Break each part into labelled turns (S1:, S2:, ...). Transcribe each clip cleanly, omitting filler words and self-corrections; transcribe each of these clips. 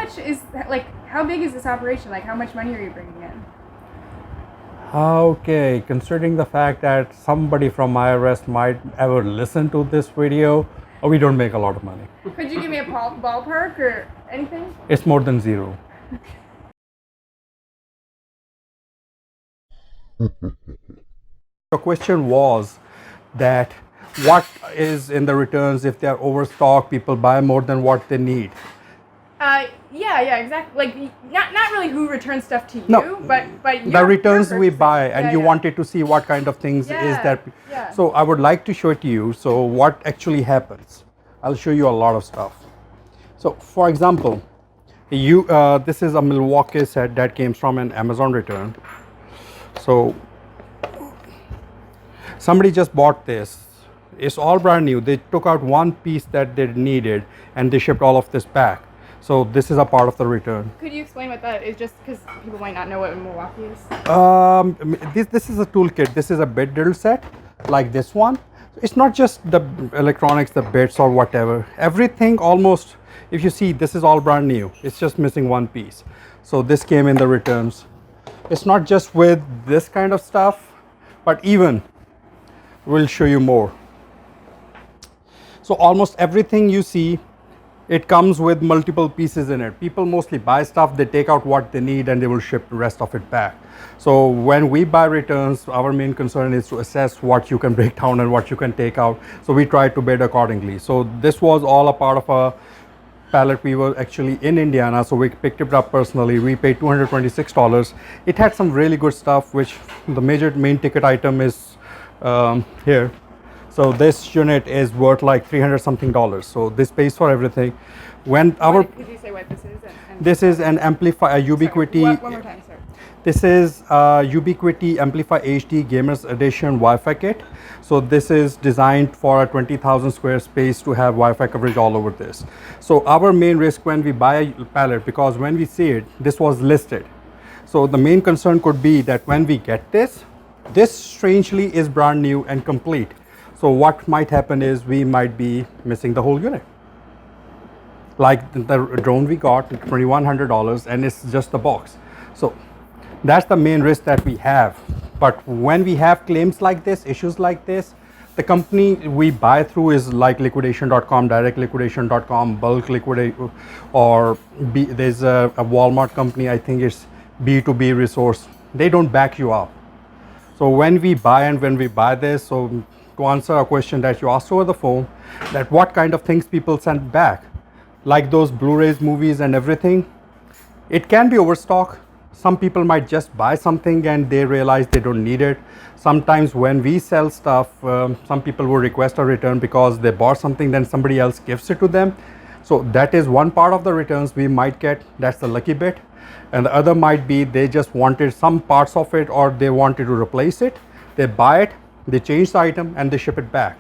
S1: much is, like, how big is this operation? Like, how much money are you bringing in?
S2: Okay, considering the fact that somebody from IRS might ever listen to this video, we don't make a lot of money.
S1: Could you give me a ballpark or anything?
S2: It's more than zero. The question was that what is in the returns if they are overstocked, people buy more than what they need.
S1: Yeah, exactly. Like, not really who returns stuff to you,
S2: No,
S1: but
S2: the returns we
S1: purchasing.
S2: buy, and
S1: Yeah,
S2: you
S1: yeah.
S2: wanted to see what kind of things is
S1: Yeah,
S2: that.
S1: yeah.
S2: So I would like to show it to you. So what actually happens? I'll show you a lot of stuff. So for example, this is a Milwaukee set that came from an Amazon return. So somebody just bought this. It's all brand new. They took out one piece that they needed and they shipped all of this back. So this is a part of the return.
S1: Could you explain what that is, just because people might not know what Milwaukee is?
S2: This is a toolkit. This is a bit drill set like this one. It's not just the electronics, the bits or whatever. Everything almost, if you see, this is all brand new. It's just missing one piece. So this came in the returns. It's not just with this kind of stuff, but even we'll show you more. So almost everything you see, it comes with multiple pieces in it. People mostly buy stuff, they take out what they need and they will ship the rest of it back. So when we buy returns, our main concern is to assess what you can break down and what you can take out. So we try to bid accordingly. So this was all a part of a pallet. We were actually in Indiana, so we picked it up personally. We paid $226. It had some really good stuff, which the main ticket item is here. So this unit is worth like $300 something. So this pays for everything. When our
S1: Could you say what this is?
S2: this is an Amplify, a Ubiquiti.
S1: One more time, sir.
S2: This is Ubiquiti Amplify HD Gamers Edition Wi-Fi kit. So this is designed for a 20,000 square space to have Wi-Fi coverage all over this. So our main risk when we buy a pallet, because when we see it, this was listed. So the main concern could be that when we get this strangely is brand new and complete. So what might happen is we might be missing the whole unit. Like the drone we got, $2,100, and it's just the box. So that's the main risk that we have. But when we have claims like this, issues like this, the company we buy through is like liquidation.com, directliquidation.com, bulk liquidate, or there's a Walmart company, I think it's B2B resource. They don't back you up. So when we buy this, so to answer a question that you asked over the phone, that what kind of things people send back, like those Blu-rays, movies and everything, it can be overstock. Some people might just buy something and they realize they don't need it. Sometimes when we sell stuff, some people will request a return because they bought something, then somebody else gives it to them. So that is one part of the returns we might get. That's the lucky bit. And the other might be they just wanted some parts of it or they wanted to replace it. They buy it, they change the item and they ship it back.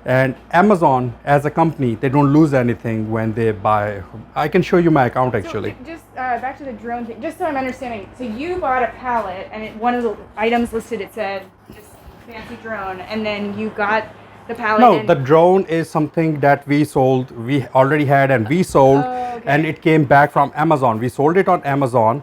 S2: And Amazon as a company, they don't lose anything when they buy. I can show you my account actually.
S1: So just back to the drone thing, just so I'm understanding. So you bought a pallet, and one of the items listed, it said this fancy drone, and then you got the pallet.
S2: No, the drone is something that we sold. We already had and we sold, and it came back from Amazon. We sold it on Amazon,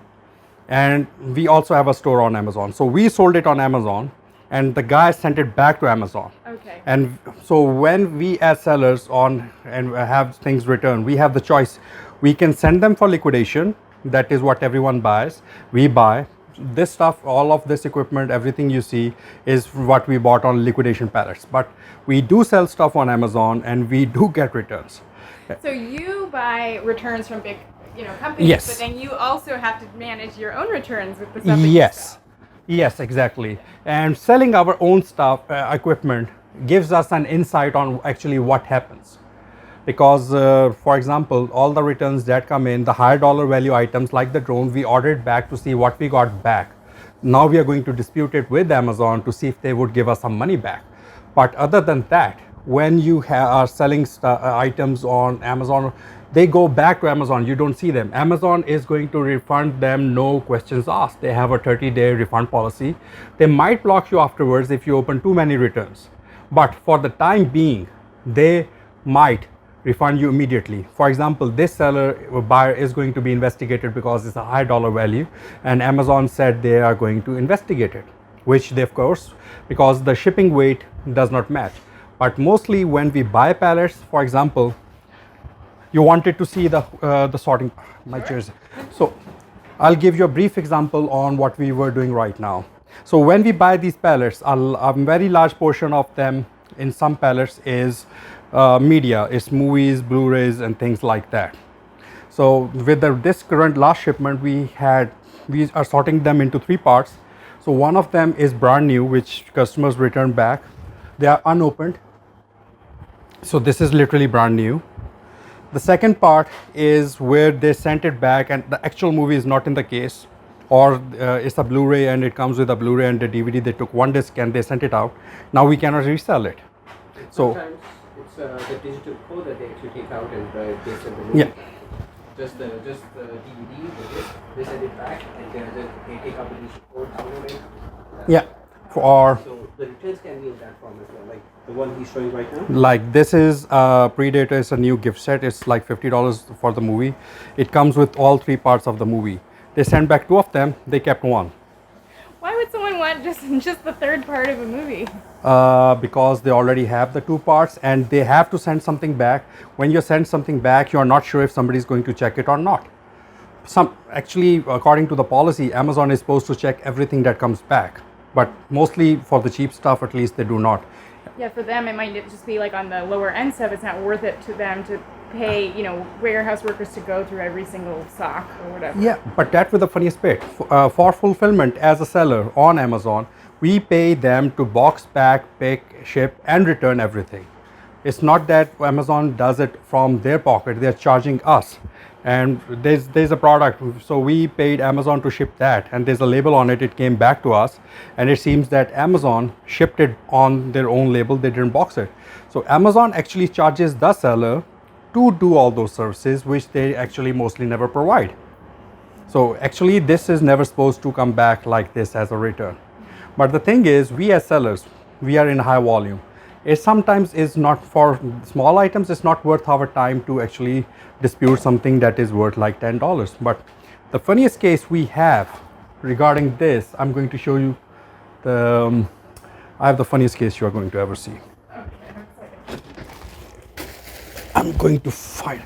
S2: and we also have a store on Amazon. So we sold it on Amazon, and the guy sent it back to Amazon.
S1: Okay.
S2: And so when we as sellers have things returned, we have the choice. We can send them for liquidation. That is what everyone buys. We buy this stuff, all of this equipment, everything you see is what we bought on liquidation pallets. But we do sell stuff on Amazon and we do get returns.
S1: So you buy returns from big, companies,
S2: Yes.
S1: but then you also have to manage your own returns with the stuff that you
S2: Yes.
S1: sell.
S2: Yes, exactly. And selling our own stuff, equipment, gives us an insight on actually what happens. Because, for example, all the returns that come in, the higher dollar value items like the drone, we ordered back to see what we got back. Now we are going to dispute it with Amazon to see if they would give us some money back. But other than that, when you are selling items on Amazon, they go back to Amazon. You don't see them. Amazon is going to refund them, no questions asked. They have a 30-day refund policy. They might block you afterwards if you open too many returns. But for the time being, they might refund you immediately. For example, this seller buyer is going to be investigated because it's a high dollar value, and Amazon said they are going to investigate it, which they, of course, because the shipping weight does not match. But mostly when we buy pallets, for example, you wanted to see the sorting, my chairs. So I'll give you a brief example on what we were doing right now. So when we buy these pallets, a very large portion of them in some pallets is media, it's movies, Blu-rays, and things like that. So with this current last shipment, we are sorting them into 3 parts. So one of them is brand new, which customers return back. They are unopened. So this is literally brand new. The second part is where they sent it back and the actual movie is not in the case, or it's a Blu-ray and it comes with a Blu-ray and the DVD. They took one disc and they sent it out. Now we cannot resell it. So
S3: sometimes it's the digital code that they actually take out and they send the movie.
S2: yeah,
S3: Just the DVD, the disc, they send it back and they take out the digital code, download it.
S2: yeah. For
S3: So the returns can be in that form as well, like the one he's showing right now.
S2: like this is Predator. It's a new gift set. It's like $50 for the movie. It comes with all 3 parts of the movie. They sent back 2 of them. They kept 1.
S1: Why would someone want just the third part of a movie?
S2: Because they already have the 2 parts and they have to send something back. When you send something back, you are not sure if somebody is going to check it or not. Actually, according to the policy, Amazon is supposed to check everything that comes back, but mostly for the cheap stuff, at least they do not.
S1: Yeah, for them it might just be like on the lower end stuff. It's not worth it to them to pay, warehouse workers to go through every single sock or whatever.
S2: Yeah, but that was the funniest bit. For fulfillment as a seller on Amazon, we pay them to box, pack, pick, ship, and return everything. It's not that Amazon does it from their pocket. They're charging us. And there's a product, so we paid Amazon to ship that, and there's a label on it. It came back to us, and it seems that Amazon shipped it on their own label. They didn't box it. So Amazon actually charges the seller to do all those services, which they actually mostly never provide. So actually this is never supposed to come back like this as a return. But the thing is, we as sellers, we are in high volume. It sometimes is not, for small items, it's not worth our time to actually dispute something that is worth like $10. But the funniest case we have regarding this, I'm going to show you I have the funniest case you are going to ever see. I'm going to find,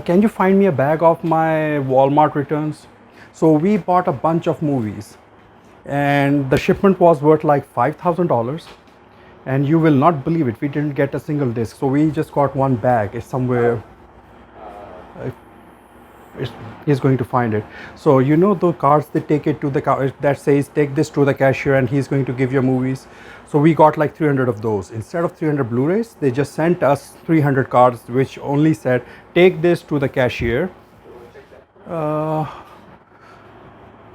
S2: can you find me a bag of my Walmart returns? So we bought a bunch of movies and the shipment was worth like $5,000. And you will not believe it, we didn't get a single disc. So we just got one bag. It's somewhere. He's going to find it. So the cards, they take it to the car that says take this to the cashier and he's going to give you movies. So we got like 300 of those. Instead of 300 Blu-rays, they just sent us 300 cards which only said take this to the cashier.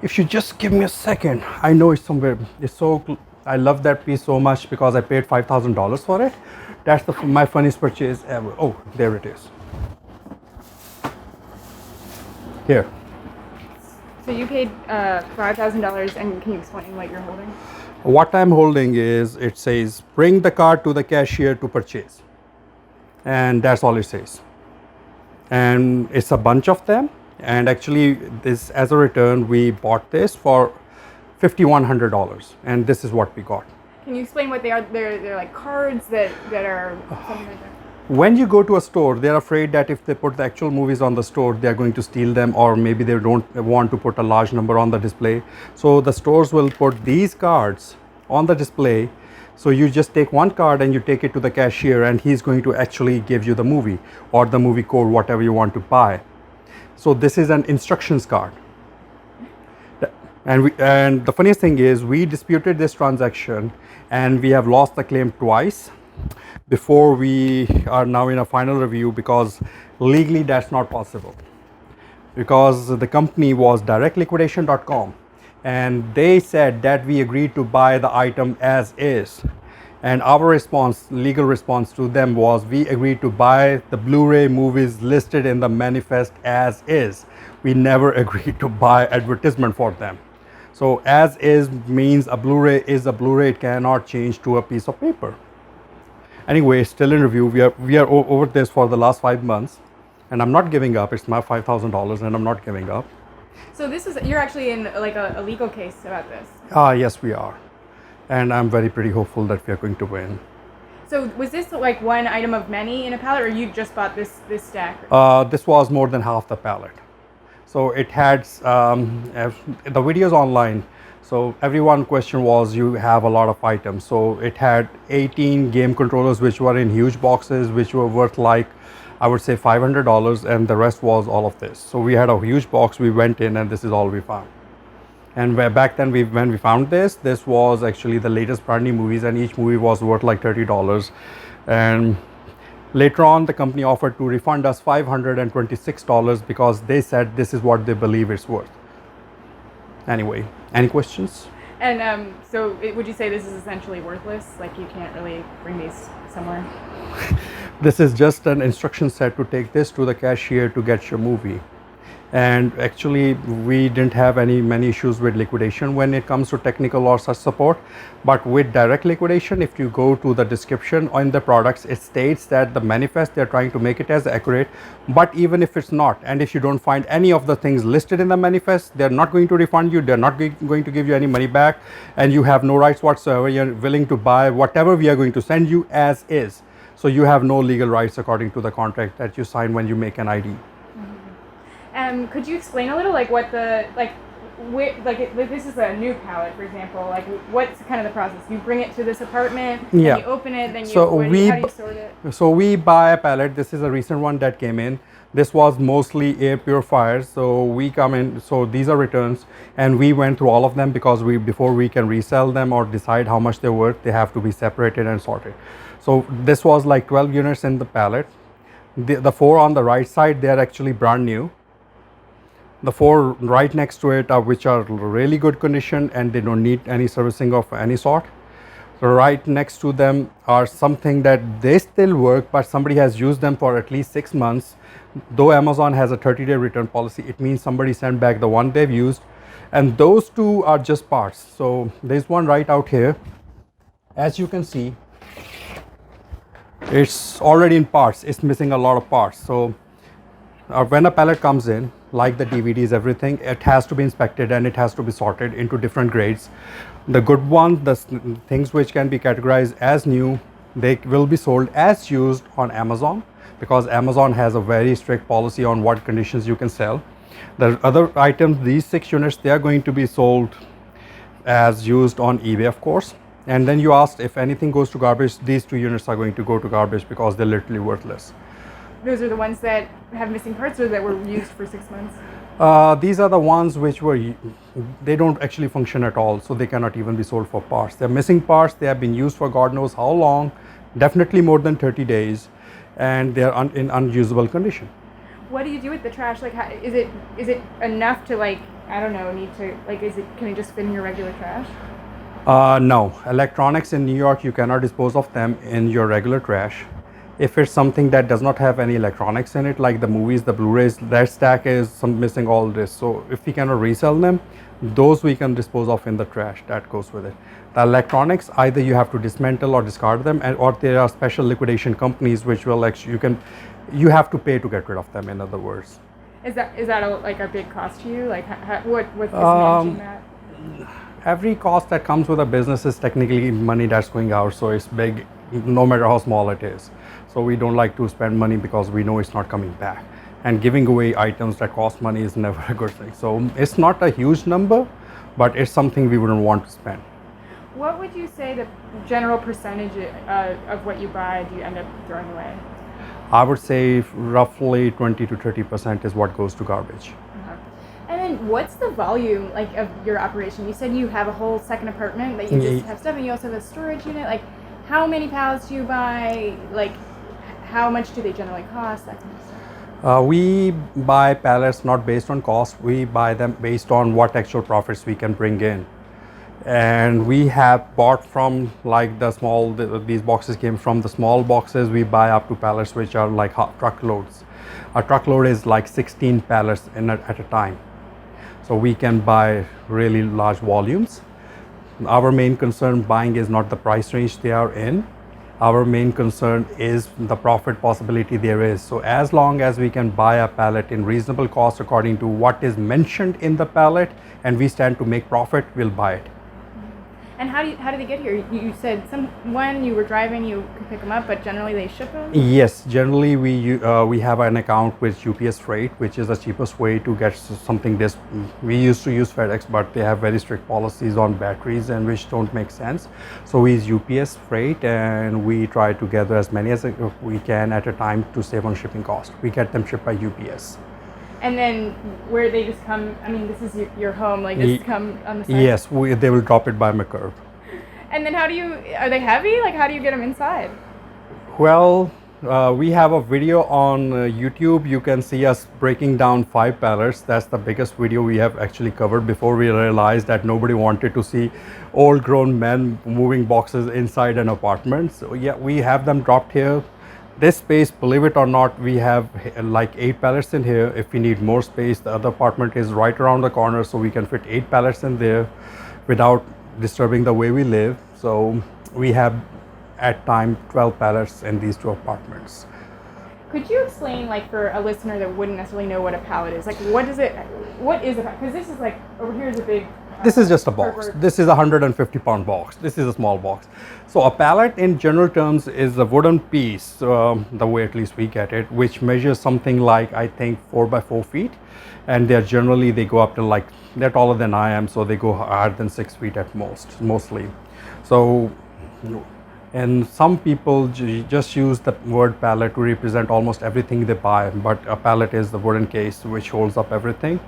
S2: If you just give me a second, I know it's somewhere. I love that piece so much because I paid $5,000 for it. That's my funniest purchase ever. Oh, there it is. Here.
S1: So you paid $5,000, and can you explain what you're holding?
S2: What I'm holding is, it says bring the card to the cashier to purchase, and that's all it says. And it's a bunch of them. And actually, this as a return, we bought this for $5,100, and this is what we got.
S1: Can you explain what they are? They're like cards that are something like that.
S2: When you go to a store, they're afraid that if they put the actual movies on the store, they're going to steal them, or maybe they don't want to put a large number on the display. So the stores will put these cards on the display. So you just take one card and you take it to the cashier, and he's going to actually give you the movie or the movie code, whatever you want to buy. So this is an instructions card. And the funniest thing is, we disputed this transaction and we have lost the claim twice before we are now in a final review, because legally that's not possible. Because the company was directliquidation.com, and they said that we agreed to buy the item as is. And our response, legal response to them was, we agreed to buy the Blu-ray movies listed in the manifest as is. We never agreed to buy advertisement for them. So as is means a Blu-ray is a Blu-ray. It cannot change to a piece of paper. Anyway, it's still in review. We are over this for the last 5 months, and I'm not giving up. It's my $5,000, and I'm not giving up.
S1: So this is, you're actually in like a legal case about this.
S2: Yes, we are, and I'm pretty hopeful that we are going to win.
S1: So was this like one item of many in a pallet, or you just bought this stack?
S2: This was more than half the pallet. So it had the videos online. So everyone question was, you have a lot of items. So it had 18 game controllers which were in huge boxes, which were worth like, I would say $500, and the rest was all of this. So we had a huge box. We went in, and this is all we found. And back then, when we found this was actually the latest brand new movies, and each movie was worth like $30. And later on, the company offered to refund us $526 because they said this is what they believe it's worth. Anyway, any questions?
S1: And so would you say this is essentially worthless? Like you can't really bring these somewhere?
S2: This is just an instruction set to take this to the cashier to get your movie. And actually, we didn't have many issues with liquidation when it comes to technical or such support. But with direct liquidation, if you go to the description on the products, it states that the manifest, they're trying to make it as accurate. But even if it's not, and if you don't find any of the things listed in the manifest, they're not going to refund you. They're not going to give you any money back, and you have no rights whatsoever. You're willing to buy whatever we are going to send you as is. So you have no legal rights according to the contract that you sign when you make an ID.
S1: Could you explain a little, like what the this is a new pallet, for example. Like, what's kind of the process? You bring it to this apartment,
S2: Yeah.
S1: and you open it, then
S2: So
S1: how do you sort it?
S2: So we buy a pallet. This is a recent one that came in. This was mostly air purifiers. So we come in. So these are returns, and we went through all of them because before we can resell them or decide how much they're worth, they have to be separated and sorted. So this was like 12 units in the pallet. The 4 on the right side, they are actually brand new. The 4 right next to it which are really good condition, and they don't need any servicing of any sort. So right next to them are something that they still work, but somebody has used them for at least 6 months. Though Amazon has a 30-day return policy, it means somebody sent back the one they've used. And those 2 are just parts. So there's one right out here. As you can see, it's already in parts. It's missing a lot of parts. So when a pallet comes in, like the DVDs, everything, it has to be inspected and it has to be sorted into different grades. The good ones, the things which can be categorized as new, they will be sold as used on Amazon, because Amazon has a very strict policy on what conditions you can sell. The other items, these 6 units, they are going to be sold as used on eBay, of course. And then you asked if anything goes to garbage, these 2 units are going to go to garbage because they're literally worthless.
S1: Those are the ones that have missing parts, or that were used for 6 months?
S2: These are the ones which they don't actually function at all, so they cannot even be sold for parts. They're missing parts. They have been used for God knows how long, definitely more than 30 days, and they're in unusable condition.
S1: What do you do with the trash? Like, is it enough to, like, I don't know, can it just fit in your regular trash?
S2: No, electronics in New York, you cannot dispose of them in your regular trash. If it's something that does not have any electronics in it, like the movies, the Blu-rays, that stack is missing all this. So if we cannot resell them, those we can dispose of in the trash. That goes with it. The electronics, either you have to dismantle or discard them, or there are special liquidation companies which will actually, you have to pay to get rid of them, in other words.
S1: Is that a big cost to you? Like, what's managing that?
S2: Every cost that comes with a business is technically money that's going out, so it's big, no matter how small it is. So we don't like to spend money because we know it's not coming back. And giving away items that cost money is never a good thing. So it's not a huge number, but it's something we wouldn't want to spend.
S1: What would you say the general percentage of what you buy do you end up throwing away?
S2: I would say roughly 20 to 30% is what goes to garbage.
S1: And then what's the volume like of your operation? You said you have a whole second apartment that you just have stuff, and you also have a storage unit. Like, how many pallets do you buy? Like, how much do they generally cost? That kind of stuff.
S2: We buy pallets not based on cost. We buy them based on what actual profits we can bring in. And we have bought from like these boxes came from the small boxes. We buy up to pallets which are like truckloads. A truckload is like 16 pallets at a time. So we can buy really large volumes. Our main concern buying is not the price range they are in. Our main concern is the profit possibility there is. So as long as we can buy a pallet in reasonable cost according to what is mentioned in the pallet and we stand to make profit, we'll buy it.
S1: And how do they get here? You said when you were driving, you could pick them up, but generally they ship them?
S2: Yes, generally we have an account with UPS Freight, which is the cheapest way to get something this. We used to use FedEx, but they have very strict policies on batteries and which don't make sense. So we use UPS Freight and we try to gather as many as we can at a time to save on shipping cost. We get them shipped by UPS.
S1: And then where they just come, I mean, this is your home, like just come on the side?
S2: Yes, they will drop it by my curb.
S1: And then are they heavy? Like how do you get them inside?
S2: Well, we have a video on YouTube. You can see us breaking down 5 pallets. That's the biggest video we have actually covered before we realized that nobody wanted to see old grown men moving boxes inside an apartment. So yeah, we have them dropped here. This space, believe it or not, we have like 8 pallets in here. If we need more space, the other apartment is right around the corner, so we can fit 8 pallets in there without disturbing the way we live. So we have at time 12 pallets in these 2 apartments.
S1: Could you explain, like, for a listener that wouldn't necessarily know what a pallet is, like what is a pallet? Because this is like, over here is a big
S2: this is just a box. This is a 150-pound box. This is a small box. So a pallet in general terms is a wooden piece, the way at least we get it, which measures something like, I think, 4 by 4 feet. And they go up to like, they're taller than I am, so they go higher than 6 feet at mostly. So, and some people just use the word pallet to represent almost everything they buy, but a pallet is the wooden case which holds up everything.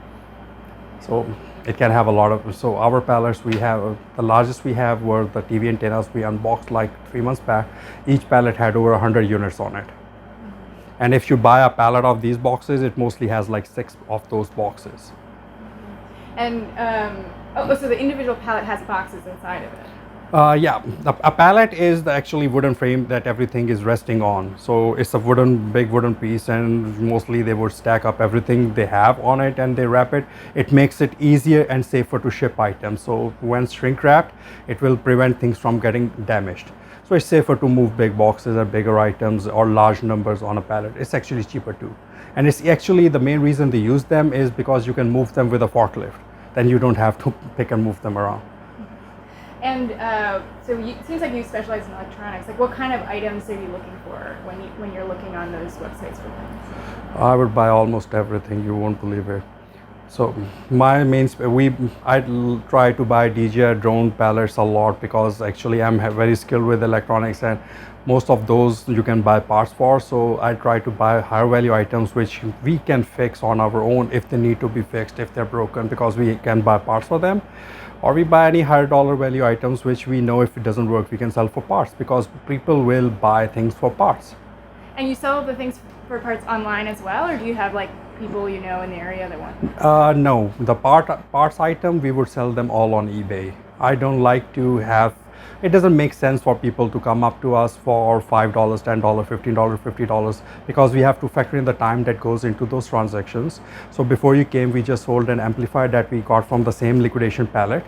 S2: So it can have a lot of, so our pallets we have, the largest we have were the TV antennas we unboxed like 3 months back. Each pallet had over 100 units on it. And if you buy a pallet of these boxes, it mostly has like 6 of those boxes.
S1: And, so the individual pallet has boxes inside of it?
S2: Yeah, a pallet is the actually wooden frame that everything is resting on. So it's a big wooden piece, and mostly they would stack up everything they have on it and they wrap it. It makes it easier and safer to ship items. So when shrink wrapped, it will prevent things from getting damaged. So it's safer to move big boxes or bigger items or large numbers on a pallet. It's actually cheaper too. And it's actually the main reason they use them is because you can move them with a forklift. Then you don't have to pick and move them around.
S1: And so it seems like you specialize in electronics. Like, what kind of items are you looking for when you're looking on those websites for things?
S2: I would buy almost everything. You won't believe it. So my I try to buy DJI drone pallets a lot because actually I'm very skilled with electronics, and most of those you can buy parts for. So I try to buy higher value items which we can fix on our own if they need to be fixed, if they're broken, because we can buy parts for them. Or we buy any higher dollar value items which we know if it doesn't work we can sell for parts, because people will buy things for parts.
S1: And you sell the things for parts online as well, or do you have like people you know in the area that want?
S2: No, the parts item we would sell them all on eBay. I don't like to have, it doesn't make sense for people to come up to us for $5, $10, $15, $50, because we have to factor in the time that goes into those transactions. So before you came, we just sold an amplifier that we got from the same liquidation pallet,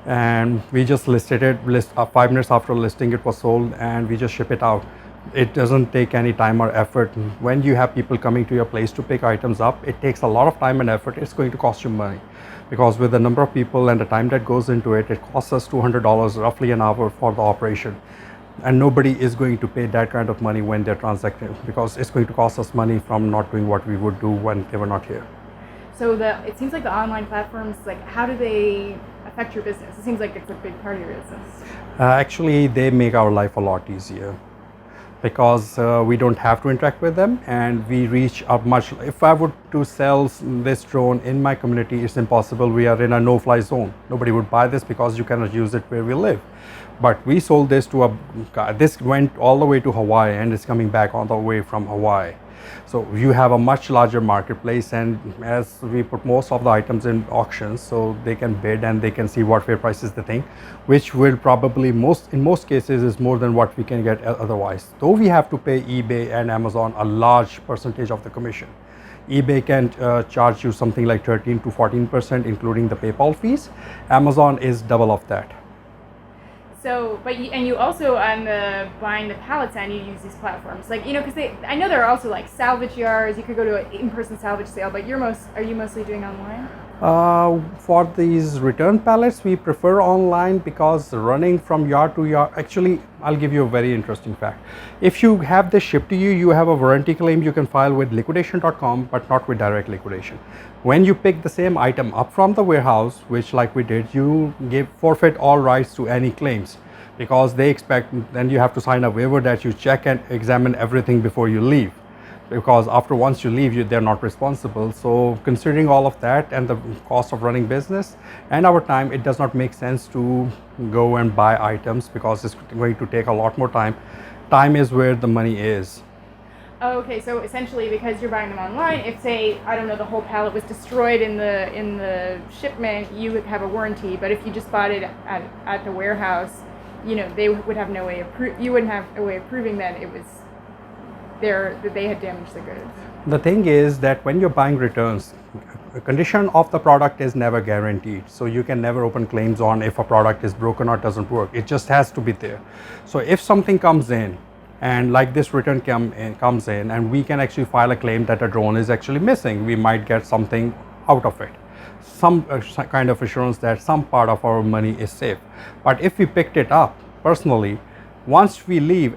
S2: and we just listed it. 5 minutes after listing, it was sold, and we just ship it out. It doesn't take any time or effort. When you have people coming to your place to pick items up, it takes a lot of time and effort. It's going to cost you money, because with the number of people and the time that goes into it, it costs us $200 roughly an hour for the operation. And nobody is going to pay that kind of money when they're transacting, because it's going to cost us money from not doing what we would do when they were not here.
S1: So it seems like the online platforms, like, how do they affect your business? It seems like it's a big part of your business.
S2: Actually, they make our life a lot easier, because we don't have to interact with them, and we reach a much, if I were to sell this drone in my community, it's impossible. We are in a no-fly zone. Nobody would buy this because you cannot use it where we live. But we sold this to this went all the way to Hawaii, and it's coming back all the way from Hawaii. So you have a much larger marketplace, and as we put most of the items in auctions, so they can bid and they can see what fair prices they think, which will probably in most cases is more than what we can get otherwise. Though we have to pay eBay and Amazon a large percentage of the commission. eBay can charge you something like 13 to 14%, including the PayPal fees. Amazon is double of that.
S1: So, but you also on the buying the pallets end, you use these platforms, like because I know there are also like salvage yards. You could go to an in-person salvage sale, but are you mostly doing online?
S2: For these return pallets, we prefer online because running from yard to yard, actually, I'll give you a very interesting fact. If you have this shipped to you, you have a warranty claim you can file with liquidation.com, but not with direct liquidation. When you pick the same item up from the warehouse, which like we did, you forfeit all rights to any claims because they expect, then you have to sign a waiver that you check and examine everything before you leave. Because once you leave, they're not responsible. So considering all of that and the cost of running business and our time, it does not make sense to go and buy items because it's going to take a lot more time. Time is where the money is.
S1: Oh, okay, so essentially because you're buying them online, if say I don't know the whole pallet was destroyed in the shipment, you would have a warranty. But if you just bought it at the warehouse, they would have no way of you wouldn't have a way of proving that it was that they had damaged the goods.
S2: The thing is that when you're buying returns, the condition of the product is never guaranteed. So you can never open claims on if a product is broken or doesn't work. It just has to be there. So if something comes in, and like this return comes in, and we can actually file a claim that a drone is actually missing, we might get something out of it. Some kind of assurance that some part of our money is safe. But if we picked it up personally, once we leave,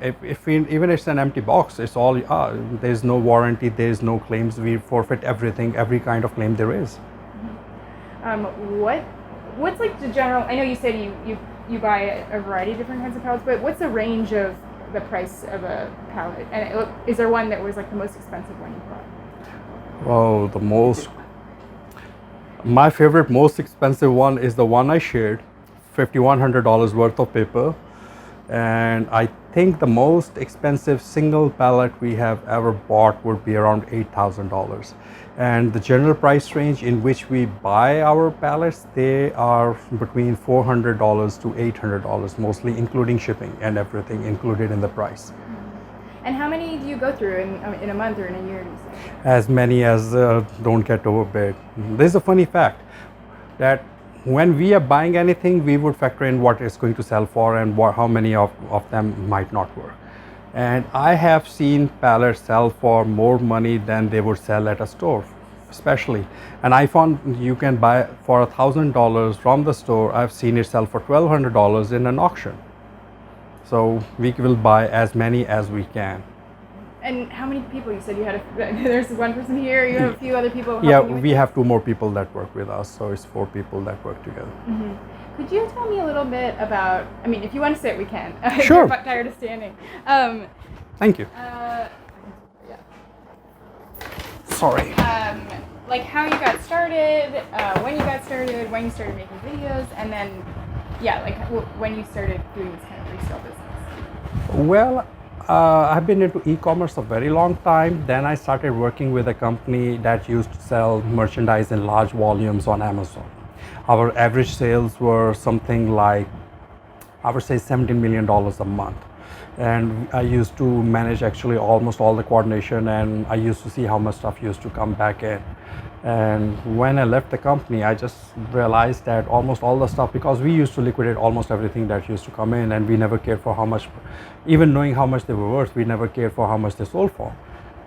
S2: even if it's an empty box, it's all there's no warranty, there's no claims. We forfeit everything, every kind of claim there is.
S1: What's like the general? I know you said you buy a variety of different kinds of pallets, but what's the range of the price of a pallet? And is there one that was like the most expensive one you bought?
S2: Oh, my favorite, most expensive one is the one I shared, $5,100 worth of paper. And I think the most expensive single pallet we have ever bought would be around $8,000. And the general price range in which we buy our pallets, they are between $400 to $800, mostly including shipping and everything included in the price.
S1: And how many do you go through in a month or in a year, do you say?
S2: As many as don't get overbid. There's a funny fact that when we are buying anything, we would factor in what it's going to sell for and how many of them might not work. And I have seen pallets sell for more money than they would sell at a store, especially. And I found you can buy for $1,000 from the store. I've seen it sell for $1,200 in an auction. So we will buy as many as we can.
S1: And how many people? You said you had there's one person here, you have a few other people.
S2: Yeah, we have 2 more people that work with us, so it's 4 people that work together.
S1: Mm-hmm. Could you tell me a little bit about, I mean, if you want to sit, we can.
S2: Sure.
S1: If you're tired of standing.
S2: Thank you.
S1: Yeah.
S2: Sorry.
S1: Like how you got started, when you got started, when you started making videos, and then, like when you started doing this kind of resale business.
S2: Well, I've been into e-commerce a very long time. Then I started working with a company that used to sell merchandise in large volumes on Amazon. Our average sales were something like, I would say $17 million a month. And I used to manage actually almost all the coordination, and I used to see how much stuff used to come back in. And when I left the company, I just realized that almost all the stuff, because we used to liquidate almost everything that used to come in, and we never cared for how much, even knowing how much they were worth, we never cared for how much they sold for.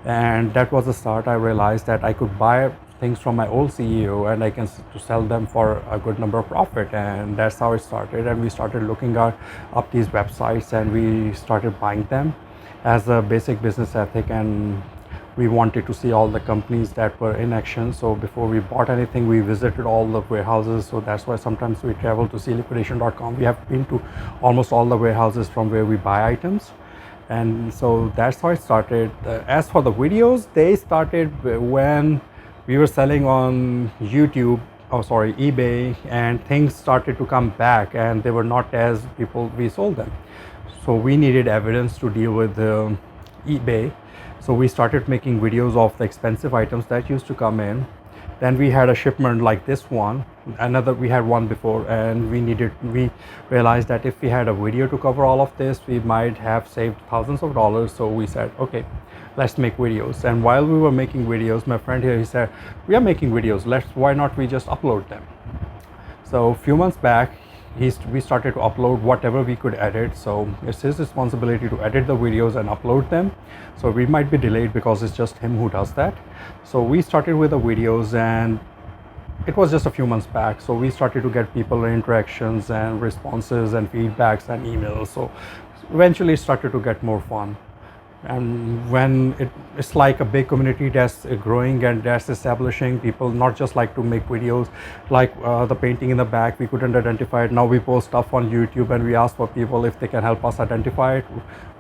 S2: And that was the start. I realized that I could buy things from my old CEO and I can sell them for a good number of profit, and that's how it started. And we started looking up these websites and we started buying them as a basic business ethic, and we wanted to see all the companies that were in action. So before we bought anything, we visited all the warehouses. So that's why sometimes we travel to see liquidation.com. We have been to almost all the warehouses from where we buy items. And so that's how it started. As for the videos, they started when we were selling on eBay, and things started to come back and they were not as people we sold them. So we needed evidence to deal with eBay. So we started making videos of the expensive items that used to come in. Then we had a shipment like this one, we had one before, and we realized that if we had a video to cover all of this, we might have saved thousands of dollars. So we said, okay, let's make videos. And while we were making videos, my friend here, he said, we are making videos, why not we just upload them? So a few months back, we started to upload whatever we could edit. So it's his responsibility to edit the videos and upload them. So we might be delayed because it's just him who does that. So we started with the videos, and it was just a few months back. So we started to get people interactions and responses and feedbacks and emails. So eventually it started to get more fun. And when it's like a big community that's growing and that's establishing, people not just like to make videos like the painting in the back, we couldn't identify it. Now we post stuff on YouTube and we ask for people if they can help us identify it.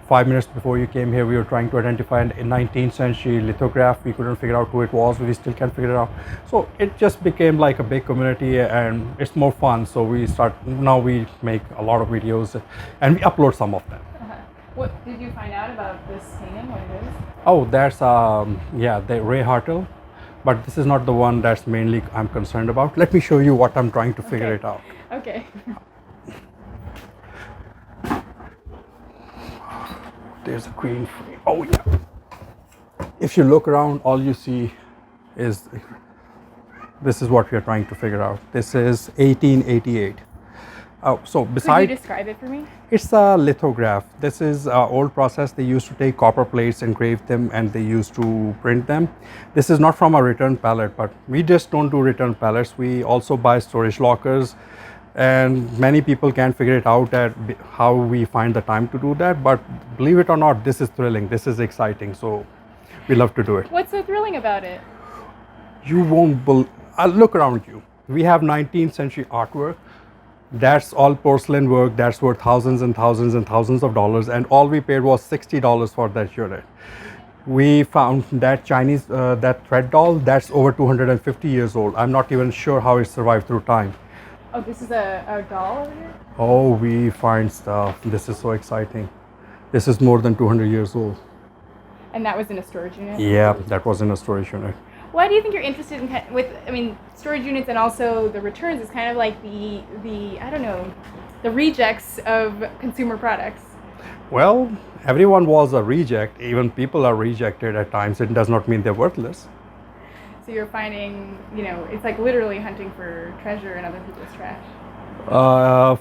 S2: 5 minutes before you came here, we were trying to identify a 19th century lithograph. We couldn't figure out who it was. We still can't figure it out. So it just became like a big community, and it's more fun. So now we make a lot of videos and we upload some of them.
S1: What did you find out about this painting? What it is?
S2: Oh, that's the Ray Hartle, but this is not the one that's mainly I'm concerned about. Let me show you what I'm trying to figure it out.
S1: Okay.
S2: There's a green frame. Oh yeah. If you look around, all you see is this is what we are trying to figure out. This is 1888. Oh, so
S1: Could you describe it for me?
S2: It's a lithograph. This is an old process. They used to take copper plates, engrave them, and they used to print them. This is not from a return pallet, but we just don't do return pallets. We also buy storage lockers, and many people can't figure it out at how we find the time to do that. But believe it or not, this is thrilling. This is exciting. So we love to do it.
S1: What's so thrilling about it?
S2: You won't believe. Look around you. We have 19th century artwork. That's all porcelain work. That's worth thousands and thousands and thousands of dollars, and all we paid was $60 for that unit. We found that Chinese that thread doll that's over 250 years old. I'm not even sure how it survived through time.
S1: Oh, this is a doll over here?
S2: Oh, we find stuff. This is so exciting. This is more than 200 years old.
S1: And that was in a storage unit?
S2: Yeah, that was in a storage unit.
S1: Why do you think you're interested in storage units and also the returns is kind of like the I don't know, the rejects of consumer products?
S2: Well, everyone was a reject. Even people are rejected at times. It does not mean they're worthless.
S1: So you're finding, it's like literally hunting for treasure in other people's trash.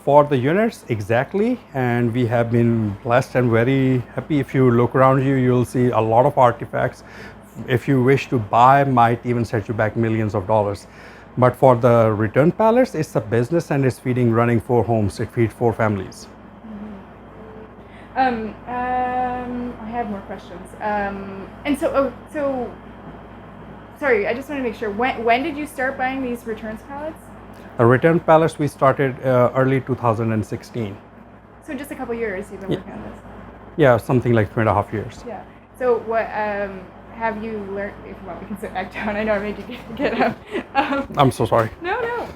S2: For the units, exactly. And we have been blessed and very happy. If you look around you, you'll see a lot of artifacts. If you wish to buy, might even set you back millions of dollars. But for the return pallets, it's a business and it's running 4 homes. It feeds 4 families.
S1: I have more questions. And so sorry, I just want to make sure. When did you start buying these returns pallets?
S2: The return pallets we started early 2016.
S1: So just a couple years you've been working on this.
S2: Yeah, something like 2.5 years.
S1: Yeah. So what have you learned? If you want, we can sit back down. I know I made you get up.
S2: I'm so sorry.
S1: No.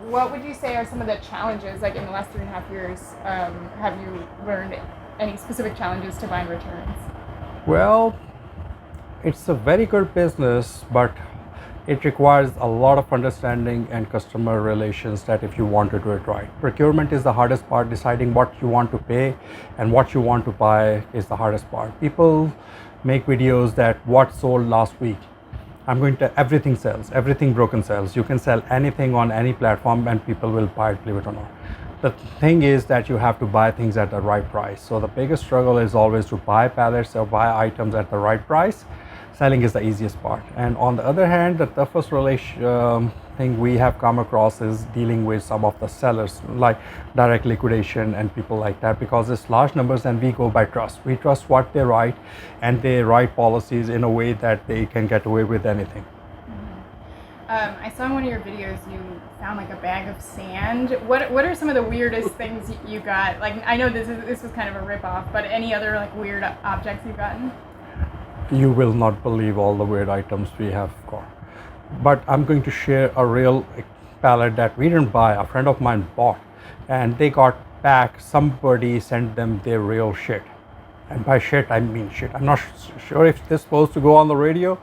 S1: What would you say are some of the challenges, like in the last 3.5 years? Have you learned any specific challenges to buying returns?
S2: Well, it's a very good business, but it requires a lot of understanding and customer relations that if you want to do it right. Procurement is the hardest part. Deciding what you want to pay and what you want to buy is the hardest part. People make videos that what sold last week. Everything sells, everything broken sells. You can sell anything on any platform and people will buy it, believe it or not. The thing is that you have to buy things at the right price. So the biggest struggle is always to buy pallets or buy items at the right price. Selling is the easiest part. And on the other hand, the toughest thing we have come across is dealing with some of the sellers, like direct liquidation and people like that, because it's large numbers and we go by trust. We trust what they write, and they write policies in a way that they can get away with anything.
S1: I saw in one of your videos you found like a bag of sand. What are some of the weirdest things you got? Like, I know this was kind of a rip-off, but any other like weird objects you've gotten?
S2: You will not believe all the weird items we have got. But I'm going to share a real pallet that we didn't buy, a friend of mine bought, and they got back, somebody sent them their real shit. And by shit, I mean shit. I'm not sure if this is supposed to go on the radio,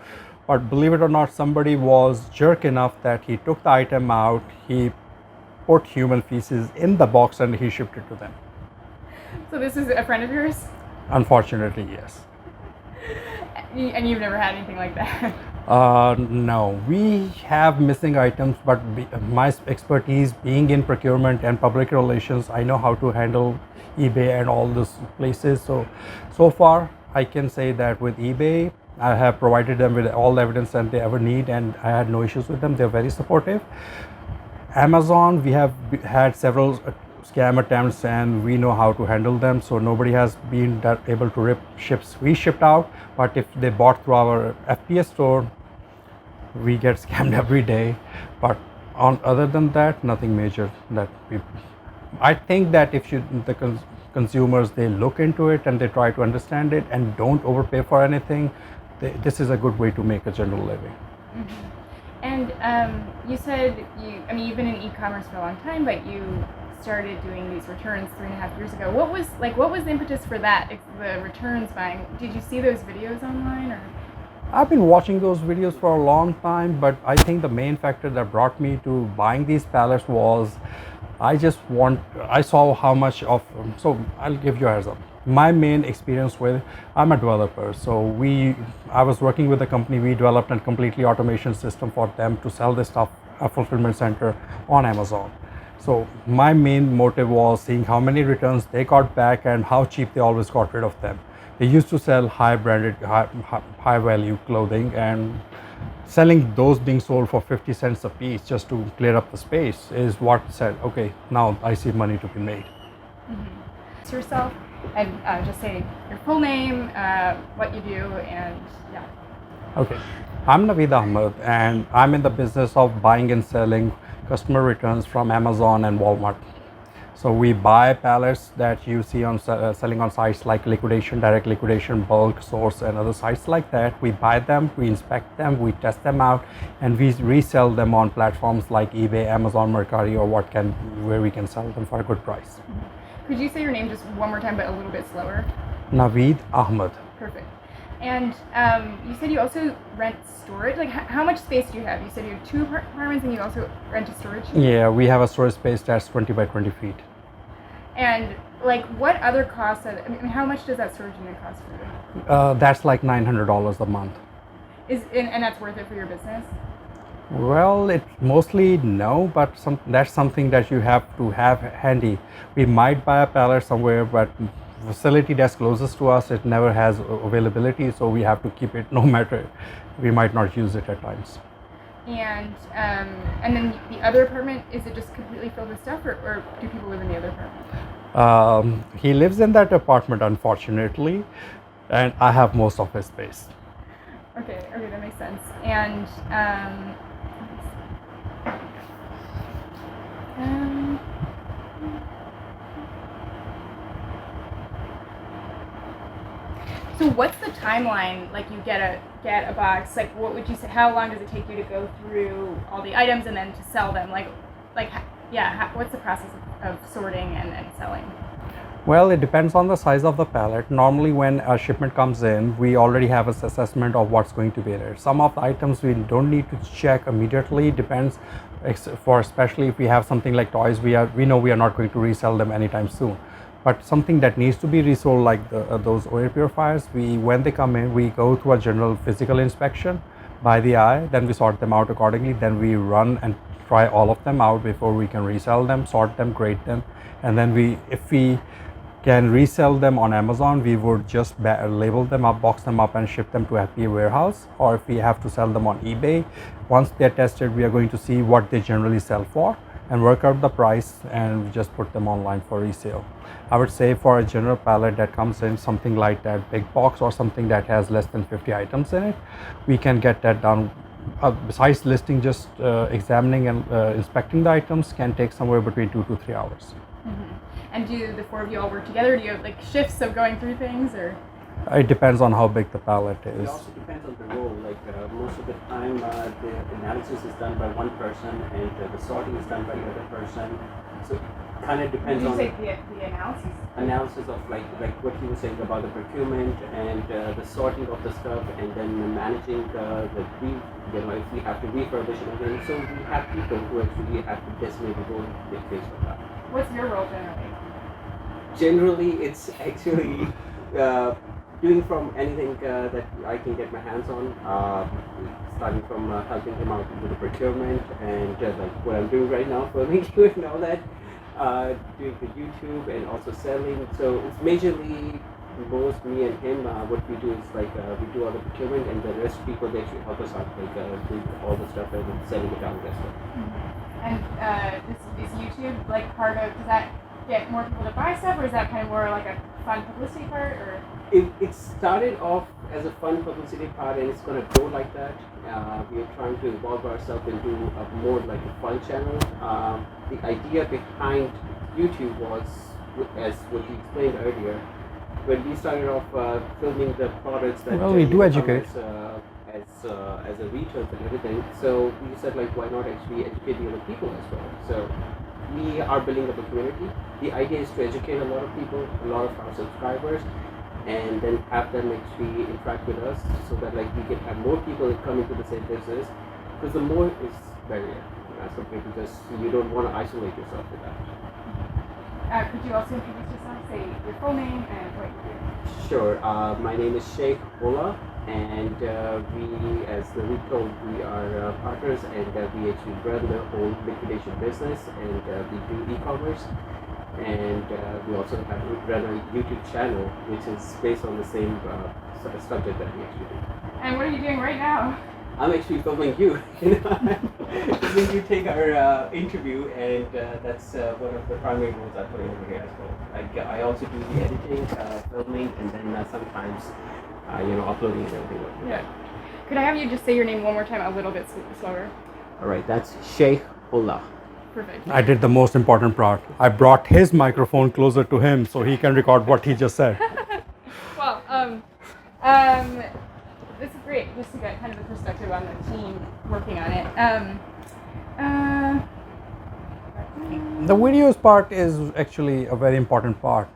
S2: but believe it or not, somebody was jerk enough that he took the item out, he put human feces in the box and he shipped it to them.
S1: So this is a friend of yours?
S2: Unfortunately, yes.
S1: And you've never had anything like that?
S2: No, we have missing items, but my expertise being in procurement and public relations, I know how to handle eBay and all those places. So far, I can say that with eBay, I have provided them with all the evidence that they ever need, and I had no issues with them. They're very supportive. Amazon, we have had several scam attempts, and we know how to handle them. So nobody has been able to rip ships we shipped out. But if they bought through our FPS store, we get scammed every day. But other than that, nothing major that we. I think that if the consumers, they look into it and they try to understand it and don't overpay for anything, this is a good way to make a general living.
S1: Mm-hmm. And you said you've been in e-commerce for a long time, but you started doing these returns 3.5 years ago. What was the impetus for that? The returns buying. Did you see those videos online, or?
S2: I've been watching those videos for a long time, but I think the main factor that brought me to buying these pallets was I saw how much of, so I'll give you a heads up. My main experience with, I'm a developer, so I was working with a company, we developed a completely automation system for them to sell this stuff, a fulfillment center on Amazon. So my main motive was seeing how many returns they got back and how cheap they always got rid of them. They used to sell high branded, high value clothing, and selling those being sold for 50 cents a piece just to clear up the space is what said, okay, now I see money to be made.
S1: Mm-hmm. Yourself, and just say your full name, what you do, and yeah.
S2: Okay, I'm Naveed Ahmed, and I'm in the business of buying and selling customer returns from Amazon and Walmart. So we buy pallets that you see on selling on sites like liquidation, direct liquidation, bulk, source, and other sites like that. We buy them, we inspect them, we test them out, and we resell them on platforms like eBay, Amazon, Mercari, or where we can sell them for a good price.
S1: Mm-hmm. Could you say your name just one more time, but a little bit slower?
S2: Naveed Ahmed.
S1: Perfect. And you said you also rent storage. Like, how much space do you have? You said you have 2 apartments, and you also rent a storage unit?
S2: Yeah, we have a storage space that's 20 by 20 feet.
S1: And like, what other costs? How much does that storage unit cost for you?
S2: That's like $900 a month.
S1: And that's worth it for your business?
S2: Well, it mostly no, but that's something that you have to have handy. We might buy a pallet somewhere, but facility that's closest to us, it never has availability, so we have to keep it no matter. We might not use it at times.
S1: And then the other apartment, is it just completely filled with stuff, or do people live in the other apartment?
S2: He lives in that apartment, unfortunately, and I have most of his space.
S1: Okay, that makes sense. And so what's the timeline? Like, you get a box. Like, what would you say? How long does it take you to go through all the items and then to sell them? What's the process of sorting and selling?
S2: Well, it depends on the size of the pallet. Normally, when a shipment comes in, we already have an assessment of what's going to be there. Some of the items we don't need to check immediately. Depends, especially if we have something like toys, we know we are not going to resell them anytime soon. But something that needs to be resold, like those oil purifiers, when they come in, we go through a general physical inspection by the eye. Then we sort them out accordingly. Then we run and try all of them out before we can resell them, sort them, grade them, and then if we can resell them on Amazon, we would just label them up, box them up, and ship them to a FBA warehouse. Or if we have to sell them on eBay, once they're tested, we are going to see what they generally sell for and work out the price and just put them online for resale. I would say for a general pallet that comes in something like that big box or something that has less than 50 items in it, we can get that done. Besides listing, just examining and inspecting the items can take somewhere between 2 to 3 hours.
S1: Mm-hmm. And do the 4 of you all work together? Do you have like shifts of going through things, or?
S2: It depends on how big the pallet is.
S3: It also depends on the role. Like most of the time, the analysis is done by one person, and the sorting is done by the other person. So kind of depends on.
S1: Did you say the analysis?
S3: Analysis of like what he was saying about the procurement and the sorting of the stuff, and then managing if we have to refurbish it again. So we have people who actually have to designate the role they face with that.
S1: What's your role generally?
S3: Generally, it's actually doing from anything that I can get my hands on, starting from helping him out with the procurement and like what I'm doing right now, filming you and all that, doing the YouTube and also selling. So it's majorly most me and him. What we do is like we do all the procurement, and the rest people they actually help us out, like doing all the stuff and selling it out as well.
S1: And is YouTube like part of? Does that get more people to buy stuff, or is that kind of more like a fun publicity part, or?
S3: It started off as a fun publicity part, and it's going to go like that. We are trying to evolve ourselves into a more like a fun channel. The idea behind YouTube was, as what you explained earlier, when we started off filming the products that
S2: we do educate
S3: as a retail and everything. So we said like, why not actually educate the other people as well? So we are building up a community. The idea is to educate a lot of people, a lot of our subscribers, and then have them actually interact with us, so that like we can have more people come into the same business, because the more is better as compared, because you don't want to isolate yourself with that.
S1: Could you also introduce yourself, say your full name and what you do?
S3: Sure. My name is Sheikh Ola, and we, as we told, we are partners, and we actually run the whole liquidation business, and we do e-commerce, and we also have run a YouTube channel, which is based on the same subject that we actually do.
S1: And what are you doing right now?
S3: I'm actually filming you. When you take our interview, and that's one of the primary roles I play over here as well. I also do the editing, filming, and then sometimes, uploading and everything.
S1: Yeah. Could I have you just say your name one more time, a little bit slower?
S3: All right, that's Sheikh Ola.
S1: Perfect.
S2: I did the most important part. I brought his microphone closer to him so he can record what he just said.
S1: Well, this is great, just to get kind of a perspective on the team working on it.
S2: The videos part is actually a very important part,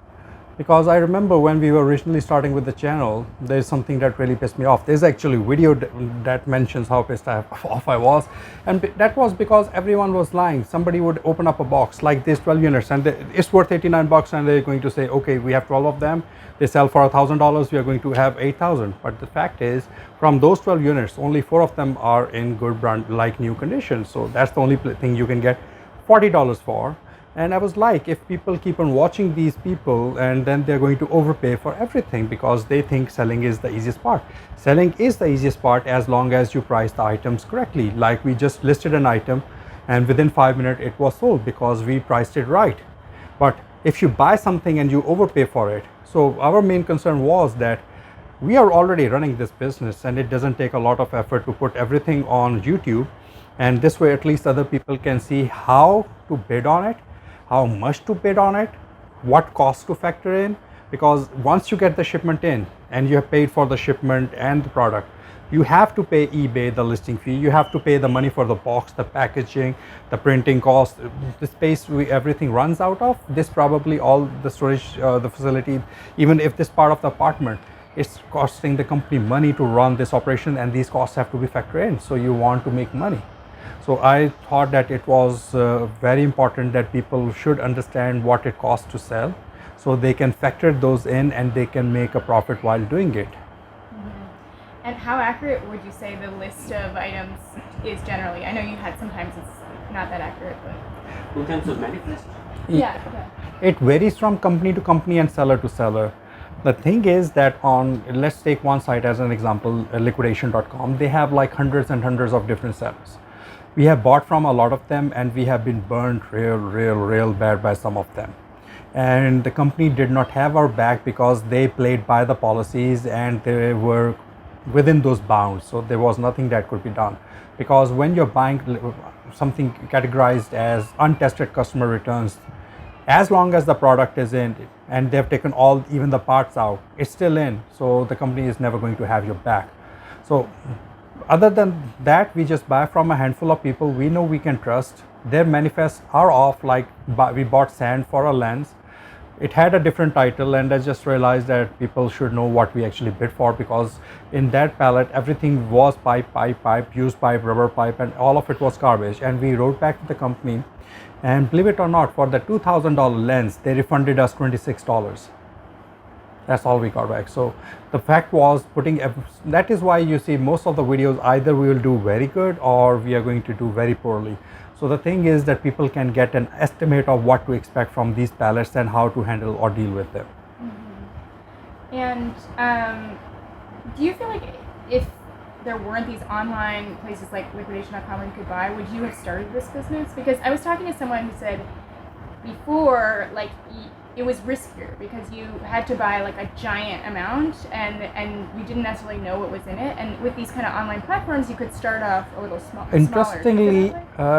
S2: because I remember when we were originally starting with the channel, there's something that really pissed me off. There's actually a video that mentions how pissed off I was, and that was because everyone was lying. Somebody would open up a box like this 12 units and it's worth 89 bucks, and they're going to say, okay, we have 12 of them, they sell for $1,000, we are going to have 8,000. But the fact is, from those 12 units, only 4 of them are in good brand like new condition. So that's the only thing you can get $40 for. And I was like, if people keep on watching these people, and then they're going to overpay for everything, because they think selling is the easiest part. Selling is the easiest part as long as you price the items correctly. Like we just listed an item, and within 5 minutes it was sold because we priced it right. But if you buy something and you overpay for it, so our main concern was that we are already running this business, and it doesn't take a lot of effort to put everything on YouTube. And this way, at least other people can see how to bid on it, how much to bid on it, what costs to factor in. Because once you get the shipment in and you have paid for the shipment and the product, you have to pay eBay the listing fee, you have to pay the money for the box, the packaging, the printing cost, the space everything runs out of. This probably all the storage, the facility, even if this part of the apartment, it's costing the company money to run this operation, and these costs have to be factored in. So you want to make money. So I thought that it was very important that people should understand what it costs to sell, so they can factor those in and they can make a profit while doing it.
S1: Mm-hmm. And how accurate would you say the list of items is generally? I know you had sometimes it's not that accurate, but
S3: In terms of manifest?
S1: yeah.
S2: It varies from company to company and seller to seller. The thing is that on, let's take one site as an example, liquidation.com, they have like hundreds and hundreds of different sellers. We have bought from a lot of them, and we have been burned real bad by some of them. And the company did not have our back because they played by the policies and they were within those bounds. So there was nothing that could be done. Because when you're buying something categorized as untested customer returns, as long as the product is in and they've taken all, even the parts out, it's still in. So the company is never going to have your back. So other than that, we just buy from a handful of people we know we can trust. Their manifests are off, like we bought sand for a lens. It had a different title, and I just realized that people should know what we actually bid for, because in that pallet everything was pipe, used pipe, rubber pipe, and all of it was garbage. And we wrote back to the company, and believe it or not, for the $2,000 lens they refunded us $26. That's all we got back. So the fact was that is why you see most of the videos either we will do very good or we are going to do very poorly. So the thing is that people can get an estimate of what to expect from these palettes and how to handle or deal with them.
S1: And do you feel like if there weren't these online places like liquidation.com where you could buy, would you have started this business? Because I was talking to someone who said before, like, it was riskier because you had to buy like a giant amount and you didn't necessarily know what was in it. And with these kind of online platforms, you could start off a little smaller.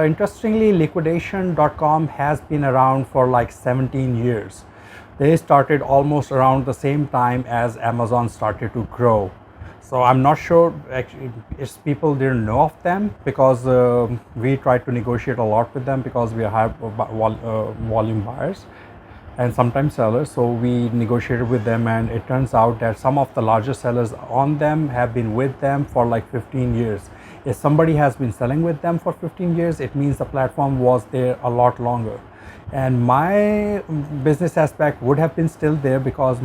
S2: Interestingly, liquidation.com has been around for like 17 years. They started almost around the same time as Amazon started to grow. So I'm not sure actually if people didn't know of them because we tried to negotiate a lot with them because we are high volume buyers and sometimes sellers. So we negotiated with them, and it turns out that some of the largest sellers on them have been with them for like 15 years. If somebody has been selling with them for 15 years, it means the platform was there a lot longer. And my business aspect would have been still there because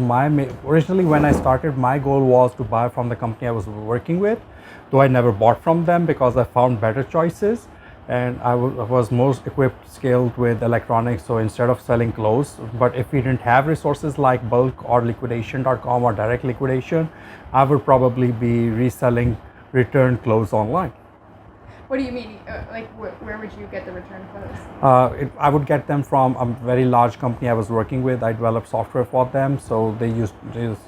S2: originally when I started, my goal was to buy from the company I was working with, though I never bought from them because I found better choices and I was most equipped, skilled with electronics. So instead of selling clothes, but if we didn't have resources like bulk or liquidation.com or direct liquidation, I would probably be reselling returned clothes online.
S1: What do you mean? Like, where would you get the return clothes?
S2: I would get them from a very large company I was working with. I developed software for them, so they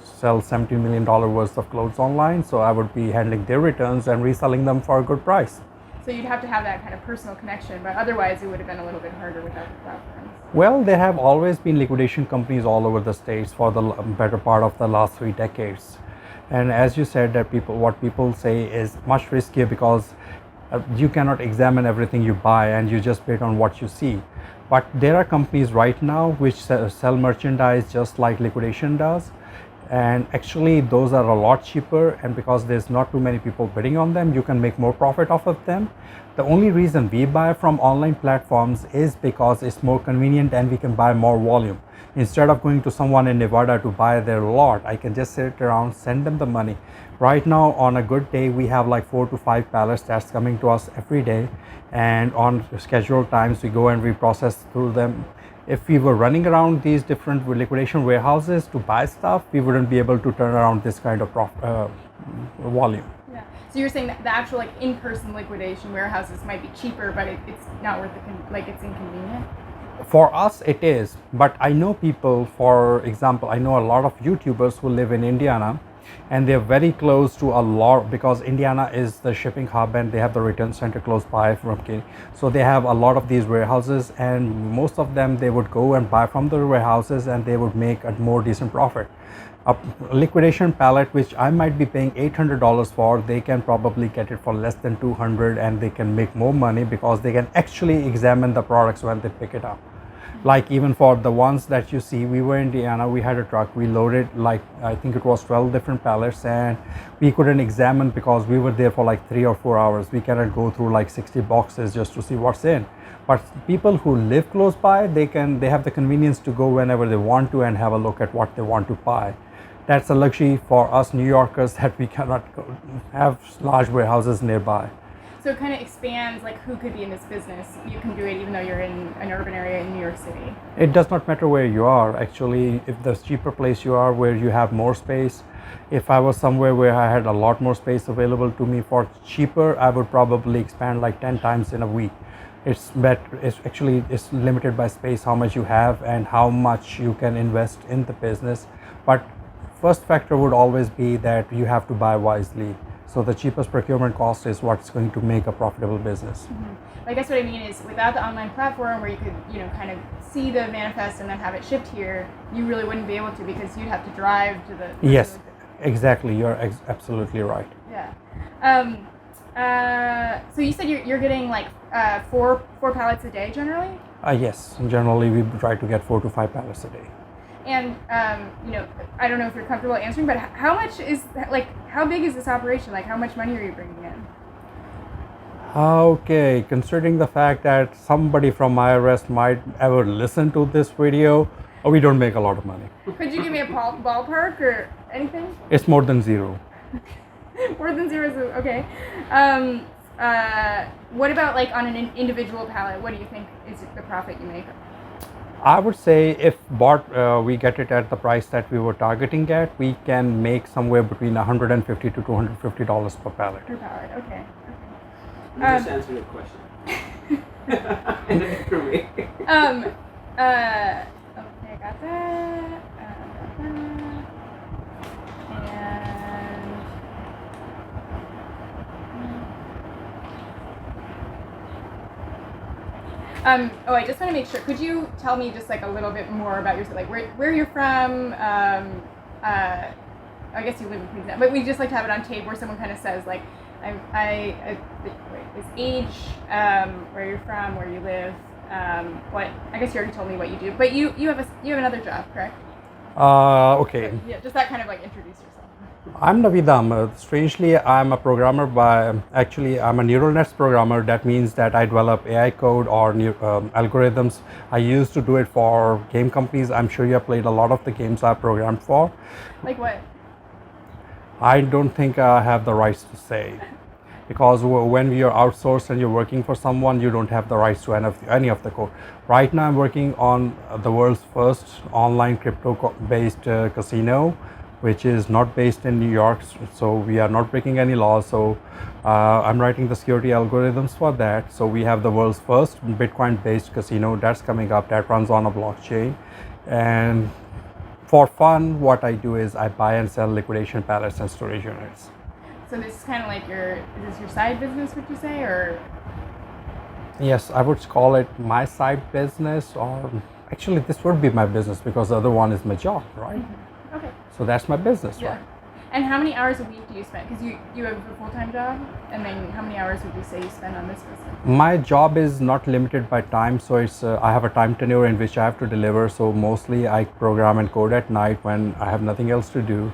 S2: sell $17 million worth of clothes online. So I would be handling their returns and reselling them for a good price.
S1: So you'd have to have that kind of personal connection, but otherwise it would have been a little bit harder without the platforms.
S2: Well, there have always been liquidation companies all over the states for the better part of the last 3 decades. And as you said, that what people say is much riskier because you cannot examine everything you buy and you just bid on what you see. But there are companies right now which sell merchandise just like liquidation does, and actually those are a lot cheaper, and because there's not too many people bidding on them, you can make more profit off of them. The only reason we buy from online platforms is because it's more convenient and we can buy more volume. Instead of going to someone in Nevada to buy their lot, I can just sit around, send them the money. Right now, on a good day, we have like 4 to 5 pallets that's coming to us every day. And on scheduled times, we go and we process through them. If we were running around these different liquidation warehouses to buy stuff, we wouldn't be able to turn around this kind of volume.
S1: Yeah. So you're saying that the actual like in-person liquidation warehouses might be cheaper, but it's not worth it's inconvenient?
S2: For us, it is. But I know people, for example, I know a lot of YouTubers who live in Indiana, and they're very close to a lot because Indiana is the shipping hub and they have the return center close by from Kenya. So they have a lot of these warehouses, and most of them they would go and buy from the warehouses and they would make a more decent profit. A liquidation pallet which I might be paying $800 for, they can probably get it for less than $200, and they can make more money because they can actually examine the products when they pick it up. Like even for the ones that you see, we were in Indiana, we had a truck, we loaded like I think it was 12 different pallets, and we couldn't examine because we were there for like 3 or 4 hours. We cannot go through like 60 boxes just to see what's in. But people who live close by, they have the convenience to go whenever they want to and have a look at what they want to buy. That's a luxury for us New Yorkers that we cannot have large warehouses nearby.
S1: So it kind of expands like who could be in this business. You can do it even though you're in an urban area in New York City.
S2: It does not matter where you are. Actually, if the cheaper place you are, where you have more space. If I was somewhere where I had a lot more space available to me for cheaper, I would probably expand like 10 times in a week. It's limited by space, how much you have and how much you can invest in the business. But first factor would always be that you have to buy wisely. So the cheapest procurement cost is what's going to make a profitable business.
S1: I guess what I mean is without the online platform where you could, kind of see the manifest and then have it shipped here, you really wouldn't be able to because you'd have to drive to the...
S2: Yes, exactly. You're absolutely right.
S1: Yeah. So you said you're getting like four pallets a day generally?
S2: Yes, generally we try to get 4 to 5 pallets a day.
S1: And I don't know if you're comfortable answering, but how big is this operation? Like, how much money are you bringing in?
S2: Okay, considering the fact that somebody from IRS might ever listen to this video, We don't make a lot of money.
S1: Could you give me a ballpark or anything?
S2: It's more than zero.
S1: More than zero, okay. What about like on an individual pallet? What do you think is the profit you make?
S2: I would say if we get it at the price that we were targeting at, we can make somewhere between $150 to $250 per pallet.
S1: Per pallet, okay.
S3: You just answer your question. In a different way.
S1: Okay, I got that. I just want to make sure. Could you tell me just like a little bit more about yourself, like where you're from? I guess you live in Queensland, but we just like to have it on tape where someone kind of says like, his age, where you're from, where you live. What I guess you already told me what you do, but you have another job, correct?
S2: Okay.
S1: So, yeah, just that kind of like introduce yourself.
S2: I'm Navidam. Strangely, I'm a programmer I'm a neural nets programmer. That means that I develop AI code or algorithms. I used to do it for game companies. I'm sure you have played a lot of the games I programmed for.
S1: Like what?
S2: I don't think I have the rights to say. Because when you're outsourced and you're working for someone, you don't have the rights to any of the code. Right now, I'm working on the world's first online crypto-based casino, which is not based in New York, so we are not breaking any laws. So I'm writing the security algorithms for that. So we have the world's first Bitcoin-based casino that's coming up that runs on a blockchain. And for fun, what I do is I buy and sell liquidation pallets and storage units.
S1: So this is kind of like is this your side business, would you say, or?
S2: Yes, I would call it my side business, or actually this would be my business because the other one is my job, right?
S1: Mm-hmm. Okay.
S2: So that's my business,
S1: Yeah.
S2: right?
S1: And how many hours a week do you spend? Because you have a full-time job, and then how many hours would you say you spend on this business?
S2: My job is not limited by time, so it's I have a time tenure in which I have to deliver. So mostly I program and code at night when I have nothing else to do.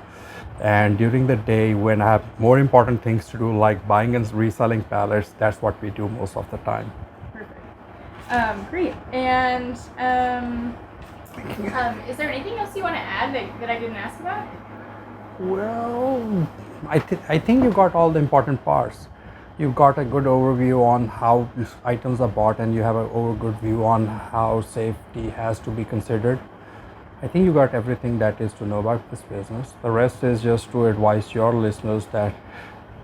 S2: And during the day when I have more important things to do, like buying and reselling pallets, that's what we do most of the time.
S1: Perfect. Great. And is there anything else you want to add that I didn't ask about?
S2: Well, I think you got all the important parts. You got a good overview on how items are bought, and you have a good view on how safety has to be considered. I think you got everything that is to know about this business. The rest is just to advise your listeners that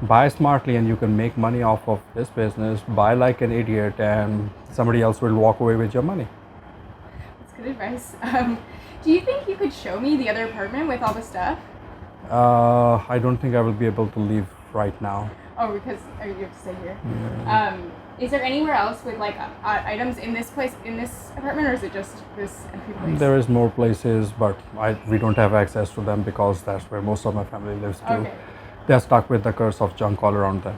S2: buy smartly and you can make money off of this business. Buy like an idiot and somebody else will walk away with your money.
S1: That's good advice. Do you think you could show me the other apartment with all the stuff?
S2: I don't think I will be able to leave right now.
S1: Oh, because you have to stay here.
S2: Yeah.
S1: Is there anywhere else with like items in this place, in this apartment, or is it just this empty place?
S2: There is more places, but we don't have access to them because that's where most of my family lives too.
S1: Okay.
S2: They're stuck with the curse of junk all around them.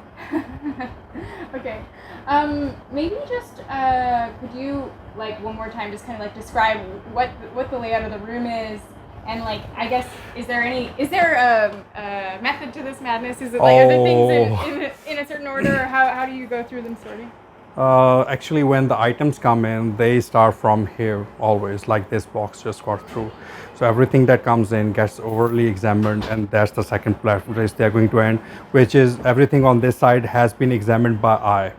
S1: Okay. Maybe just could you like one more time just kind of like describe what the layout of the room is, and like I guess is there a method to this madness? Is it like are there things in a certain order, or how do you go through them sorting?
S2: Actually, when the items come in, they start from here always, like this box just got through. So everything that comes in gets overly examined, and that's the second place they're going to end, which is everything on this side has been examined by eye.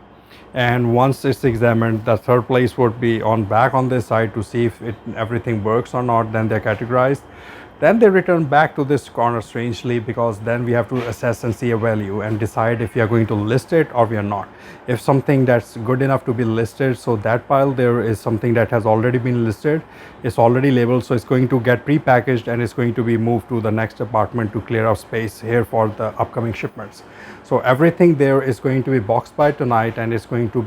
S2: And once it's examined, the third place would be back on this side to see if everything works or not. Then they're categorized. Then they return back to this corner strangely, because then we have to assess and see a value and decide if we are going to list it or we are not. If something that's good enough to be listed, so that pile there is something that has already been listed, it's already labeled, so it's going to get pre-packaged and it's going to be moved to the next apartment to clear up space here for the upcoming shipments. So everything there is going to be boxed by tonight, and it's going to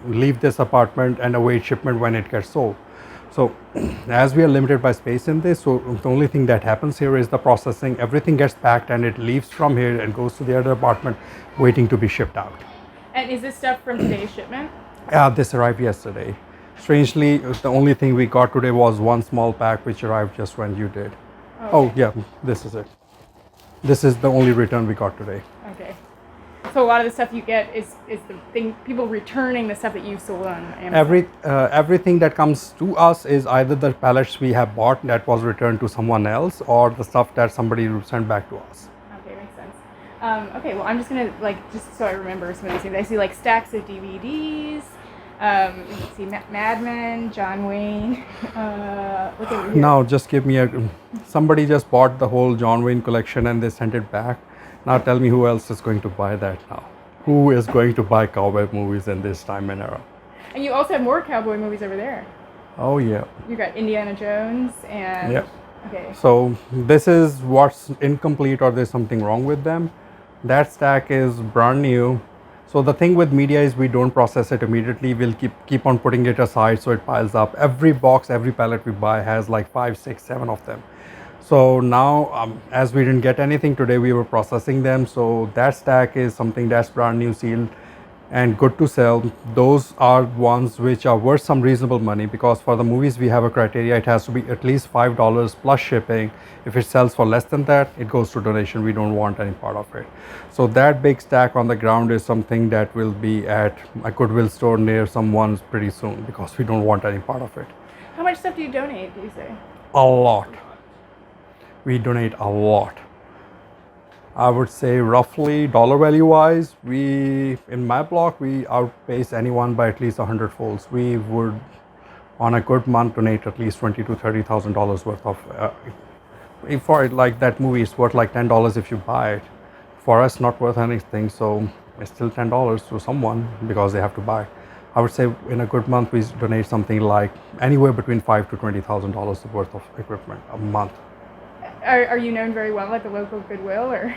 S2: leave this apartment and await shipment when it gets sold. So as we are limited by space in this, so the only thing that happens here is the processing. Everything gets packed and it leaves from here and goes to the other apartment waiting to be shipped out.
S1: And is this stuff from today's shipment?
S2: This arrived yesterday. Strangely, the only thing we got today was one small pack which arrived just when you did.
S1: Okay.
S2: Oh yeah, this is it. This is the only return we got today.
S1: Okay. So a lot of the stuff you get is the thing, people returning the stuff that you sold on Amazon.
S2: Everything that comes to us is either the pallets we have bought that was returned to someone else, or the stuff that somebody sent back to us.
S1: Okay, makes sense. Okay, well, I'm just gonna just so I remember some of these things. I see like stacks of DVDs. Let's see, Mad Men, John Wayne. Look over here.
S2: Now, just give me somebody just bought the whole John Wayne collection and they sent it back. Now tell me who else is going to buy that now? Who is going to buy cowboy movies in this time and era?
S1: And you also have more cowboy movies over there.
S2: Oh yeah.
S1: You got Indiana Jones and.
S2: Yeah.
S1: Okay.
S2: So this is what's incomplete or there's something wrong with them. That stack is brand new. So the thing with media is we don't process it immediately. We'll keep on putting it aside so it piles up. Every box, every pallet we buy has like 5, 6, 7 of them. So now, as we didn't get anything today, we were processing them. So that stack is something that's brand new, sealed, and good to sell. Those are ones which are worth some reasonable money, because for the movies we have a criteria. It has to be at least $5 plus shipping. If it sells for less than that, it goes to donation. We don't want any part of it. So that big stack on the ground is something that will be at a Goodwill store near someone's pretty soon, because we don't want any part of it.
S1: How much stuff do you donate, do you say?
S2: A lot. We donate a lot. I would say roughly dollar value wise, in my block, we outpace anyone by at least 100 folds. We would, on a good month, donate at least $20,000 to $30,000 worth of. For like that movie, it's worth like $10 if you buy it. For us, not worth anything, so it's still $10 to someone because they have to buy. I would say in a good month, we donate something like anywhere between $5,000 to $20,000 worth of equipment a month.
S1: Are you known very well at the local Goodwill, or?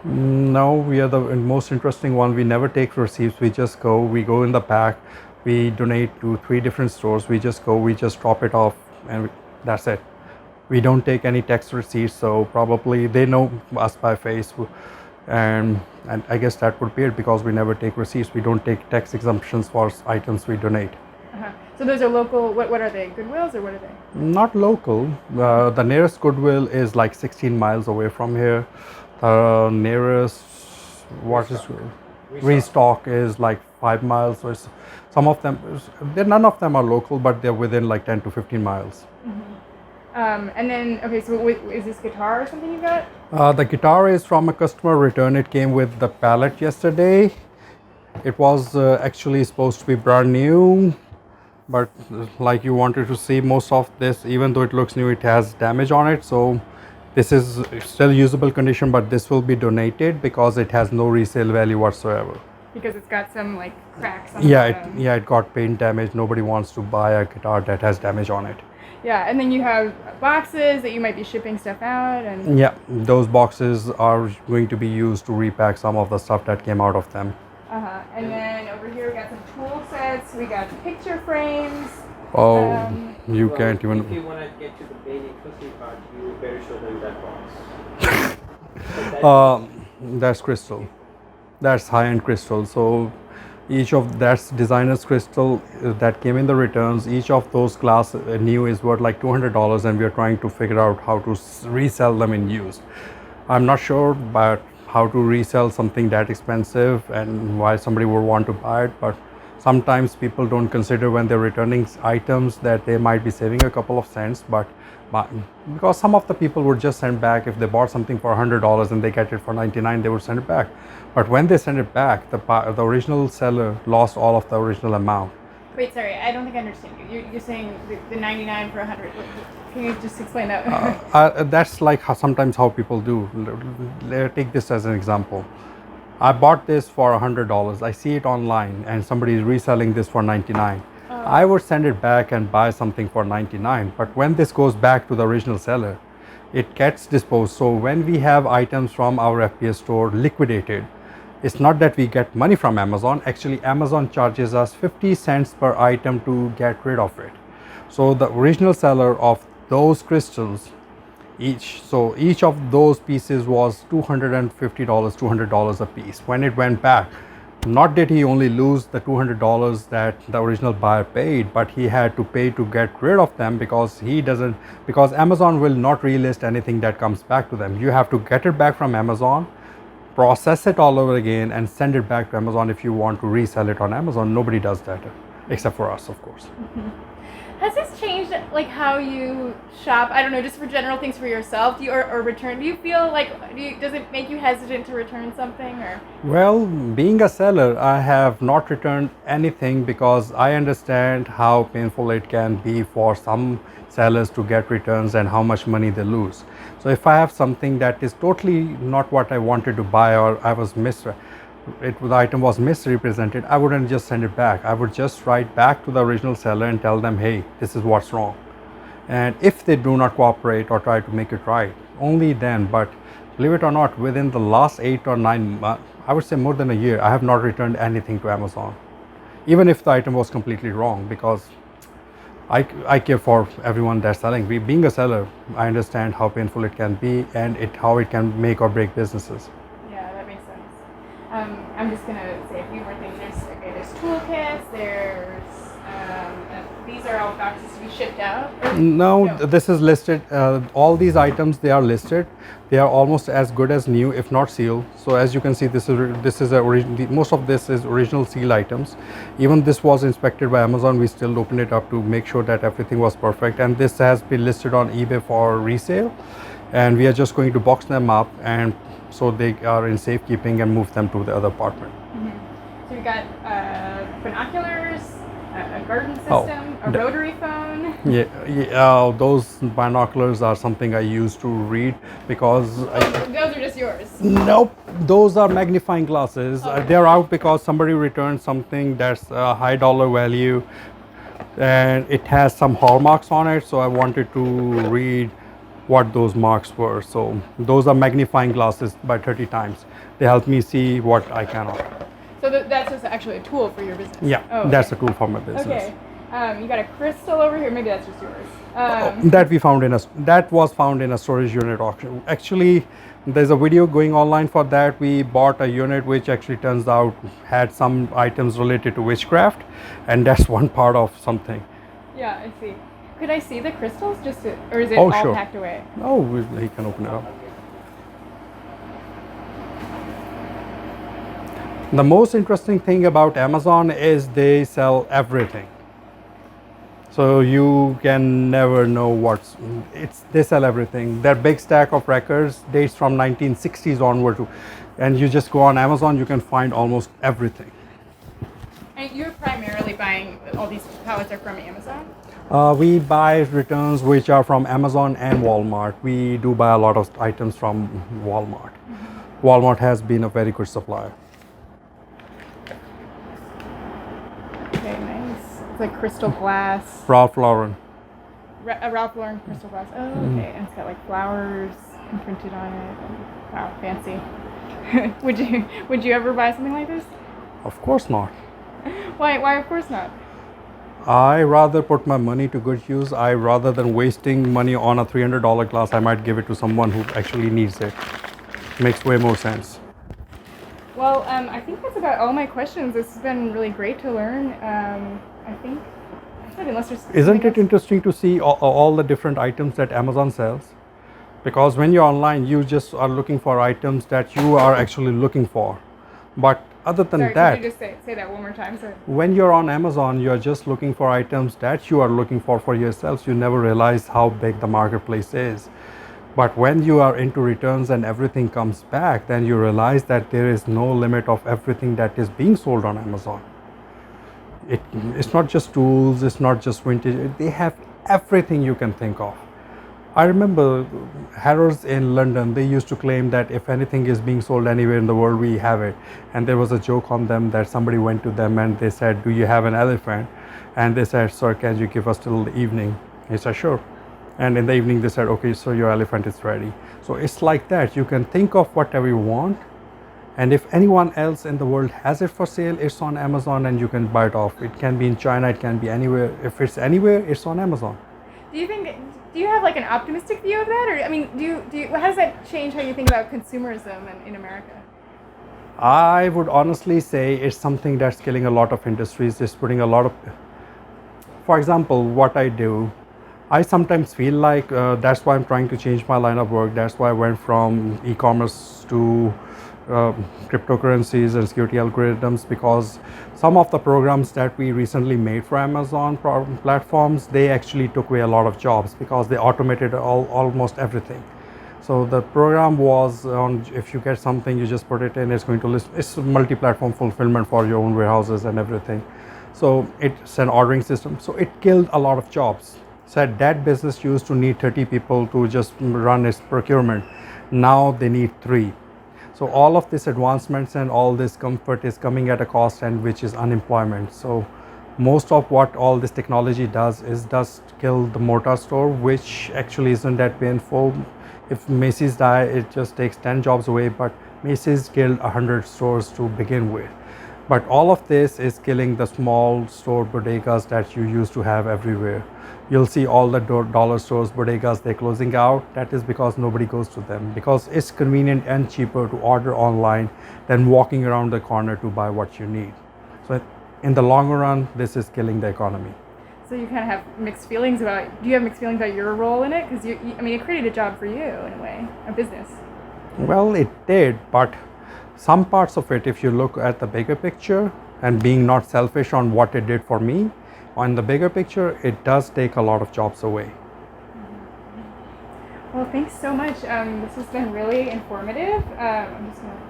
S2: No, we are the most interesting one. We never take receipts. We just go. We go in the pack. We donate to 3 different stores. We just go. We just drop it off, and that's it. We don't take any tax receipts. So probably they know us by face, and I guess that would be it, because we never take receipts. We don't take tax exemptions for items we donate.
S1: So those are local, what are they, Goodwills, or what are they?
S2: Not local. The nearest Goodwill is like 16 miles away from here. The nearest Restock is like 5 miles. So some of them, none of them are local, but they're within like 10 to 15 miles.
S1: And then, okay, so is this guitar or something you got?
S2: The guitar is from a customer return. It came with the pallet yesterday. It was actually supposed to be brand new, but like you wanted to see, most of this, even though it looks new, it has damage on it. So this is still usable condition, but this will be donated because it has no resale value whatsoever.
S1: Because it's got some like cracks on
S2: it got paint damage. Nobody wants to buy a guitar that has damage on it.
S1: Yeah, and then you have boxes that you might be shipping stuff out, and
S2: yeah, those boxes are going to be used to repack some of the stuff that came out of them.
S1: And then over here we got some tool sets. We got picture frames.
S2: Oh, you can't even.
S3: If you want to get to the main interesting part, you better show them that box.
S2: That's crystal. That's high-end crystal. So each of that's designer's crystal that came in the returns. Each of those glass new is worth like $200, and we are trying to figure out how to resell them in used. I'm not sure, but how to resell something that expensive and why somebody would want to buy it. But sometimes people don't consider when they're returning items that they might be saving a couple of cents, but because some of the people would just send back, if they bought something for $100 and they get it for $99, they would send it back. But when they send it back, the original seller lost all of the original amount.
S1: Wait, sorry, I don't think I understand you. You're saying the 99 for 100. Can you just explain that?
S2: That's like sometimes how people do. Take this as an example. I bought this for $100. I see it online and somebody is reselling this for $99. I would send it back and buy something for $99. But when this goes back to the original seller, it gets disposed. So when we have items from our FPS store liquidated, it's not that we get money from Amazon. Actually, Amazon charges us 50 cents per item to get rid of it. So the original seller of those crystals, each of those pieces was $250, $200 a piece. When it went back, not did he only lose the $200 that the original buyer paid, but he had to pay to get rid of them, because Amazon will not relist anything that comes back to them. You have to get it back from Amazon, process it all over again and send it back to Amazon if you want to resell it on Amazon. Nobody does that except for us, of course.
S1: Has this changed like how you shop? I don't know, just for general things for yourself. Do you or return? Do you feel like does it make you hesitant to return something or?
S2: Well, being a seller, I have not returned anything because I understand how painful it can be for some sellers to get returns and how much money they lose. So if I have something that is totally not what I wanted to buy, or I was the item was misrepresented, I wouldn't just send it back. I would just write back to the original seller and tell them, hey, this is what's wrong. And if they do not cooperate or try to make it right, only then. But believe it or not, within the last 8 or 9 months, I would say more than a year, I have not returned anything to Amazon, even if the item was completely wrong, because I care for everyone that's selling. Being a seller, I understand how painful it can be and how it can make or break businesses.
S1: Yeah, that makes sense. I'm just gonna say a few more things. There's toolkits. These are all boxes to be shipped out.
S2: No, this is listed. All these items, they are listed. They are almost as good as new, if not sealed. So as you can see, this is most of this is original seal items. Even this was inspected by Amazon. We still opened it up to make sure that everything was perfect. And this has been listed on eBay for resale. And we are just going to box them up, and so they are in safekeeping, and move them to the other apartment.
S1: So we got binoculars, a garden system, a rotary phone.
S2: Yeah, those binoculars are something I use to read because
S1: those are just yours.
S2: Nope, those are magnifying glasses. They're out because somebody returned something that's a high dollar value, and it has some hallmarks on it. So I wanted to read what those marks were. So those are magnifying glasses by 30 times. They help me see what I cannot.
S1: So that's just actually a tool for your business?
S2: Yeah, that's a tool for my business.
S1: Okay. You got a crystal over here. Maybe that's just yours.
S2: That was found in a storage unit auction. Actually, there's a video going online for that. We bought a unit which actually turns out had some items related to witchcraft, and that's one part of something.
S1: Yeah, I see. Could I see the crystals, or is it all
S2: sure.
S1: packed away?
S2: Oh, he can open it up. The most interesting thing about Amazon is they sell everything. So you can never know they sell everything. Their big stack of records dates from 1960s onward, and you just go on Amazon, you can find almost everything.
S1: And you're primarily buying all these pallets are from Amazon?
S2: We buy returns which are from Amazon and Walmart. We do buy a lot of items from Walmart. Walmart has been a very good supplier.
S1: Okay, nice. It's like crystal glass.
S2: Ralph Lauren.
S1: A Ralph Lauren crystal glass. Oh, okay. And it's got like flowers imprinted on it. Wow, fancy. Would you ever buy something like this?
S2: Of course not.
S1: Why of course not?
S2: I rather put my money to good use. Rather than wasting money on a $300 glass, I might give it to someone who actually needs it. Makes way more sense.
S1: Well, I think that's about all my questions. This has been really great to learn. I think unless there's
S2: Isn't it interesting to see all the different items that Amazon sells? Because when you're online, you just are looking for items that you are actually looking for. But other than that,
S1: could you just say that one more time? Sorry.
S2: When you're on Amazon, you're just looking for items that you are looking for yourselves. You never realize how big the marketplace is. But when you are into returns and everything comes back, then you realize that there is no limit of everything that is being sold on Amazon. It's not just tools, it's not just vintage, they have everything you can think of. I remember Harrods in London, they used to claim that if anything is being sold anywhere in the world, we have it. And there was a joke on them that somebody went to them and they said, do you have an elephant? And they said, sir, can you give us till the evening? He said, sure. And in the evening they said, okay, so your elephant is ready. So it's like that. You can think of whatever you want. And if anyone else in the world has it for sale, it's on Amazon and you can buy it off. It can be in China, it can be anywhere. If it's anywhere, it's on Amazon.
S1: Do you have like an optimistic view of that? Or, I mean, how does that change how you think about consumerism in America?
S2: I would honestly say it's something that's killing a lot of industries. It's putting a lot of, for example, what I do, I sometimes feel like that's why I'm trying to change my line of work. That's why I went from e-commerce to cryptocurrencies and security algorithms, because some of the programs that we recently made for Amazon platforms, they actually took away a lot of jobs because they automated almost everything. So the program was on, if you get something, you just put it in, it's going to list, it's multi-platform fulfillment for your own warehouses and everything. So it's an ordering system. So it killed a lot of jobs. So that business used to need 30 people to just run its procurement. Now they need 3. So all of these advancements and all this comfort is coming at a cost, and which is unemployment. So most of what all this technology does is does kill the mortar store, which actually isn't that painful. If Macy's die, it just takes 10 jobs away, but Macy's killed 100 stores to begin with. But all of this is killing the small store bodegas that you used to have everywhere. You'll see all the dollar stores, bodegas, they're closing out. That is because nobody goes to them, because it's convenient and cheaper to order online than walking around the corner to buy what you need. So in the long run, this is killing the economy.
S1: So you kind of have mixed feelings about, do you have mixed feelings about your role in it? Because I mean, it created a job for you in a way, a business.
S2: Well, it did, but some parts of it, if you look at the bigger picture and being not selfish on what it did for me, on the bigger picture, it does take a lot of jobs away.
S1: Well, thanks so much. This has been really informative. I'm just going to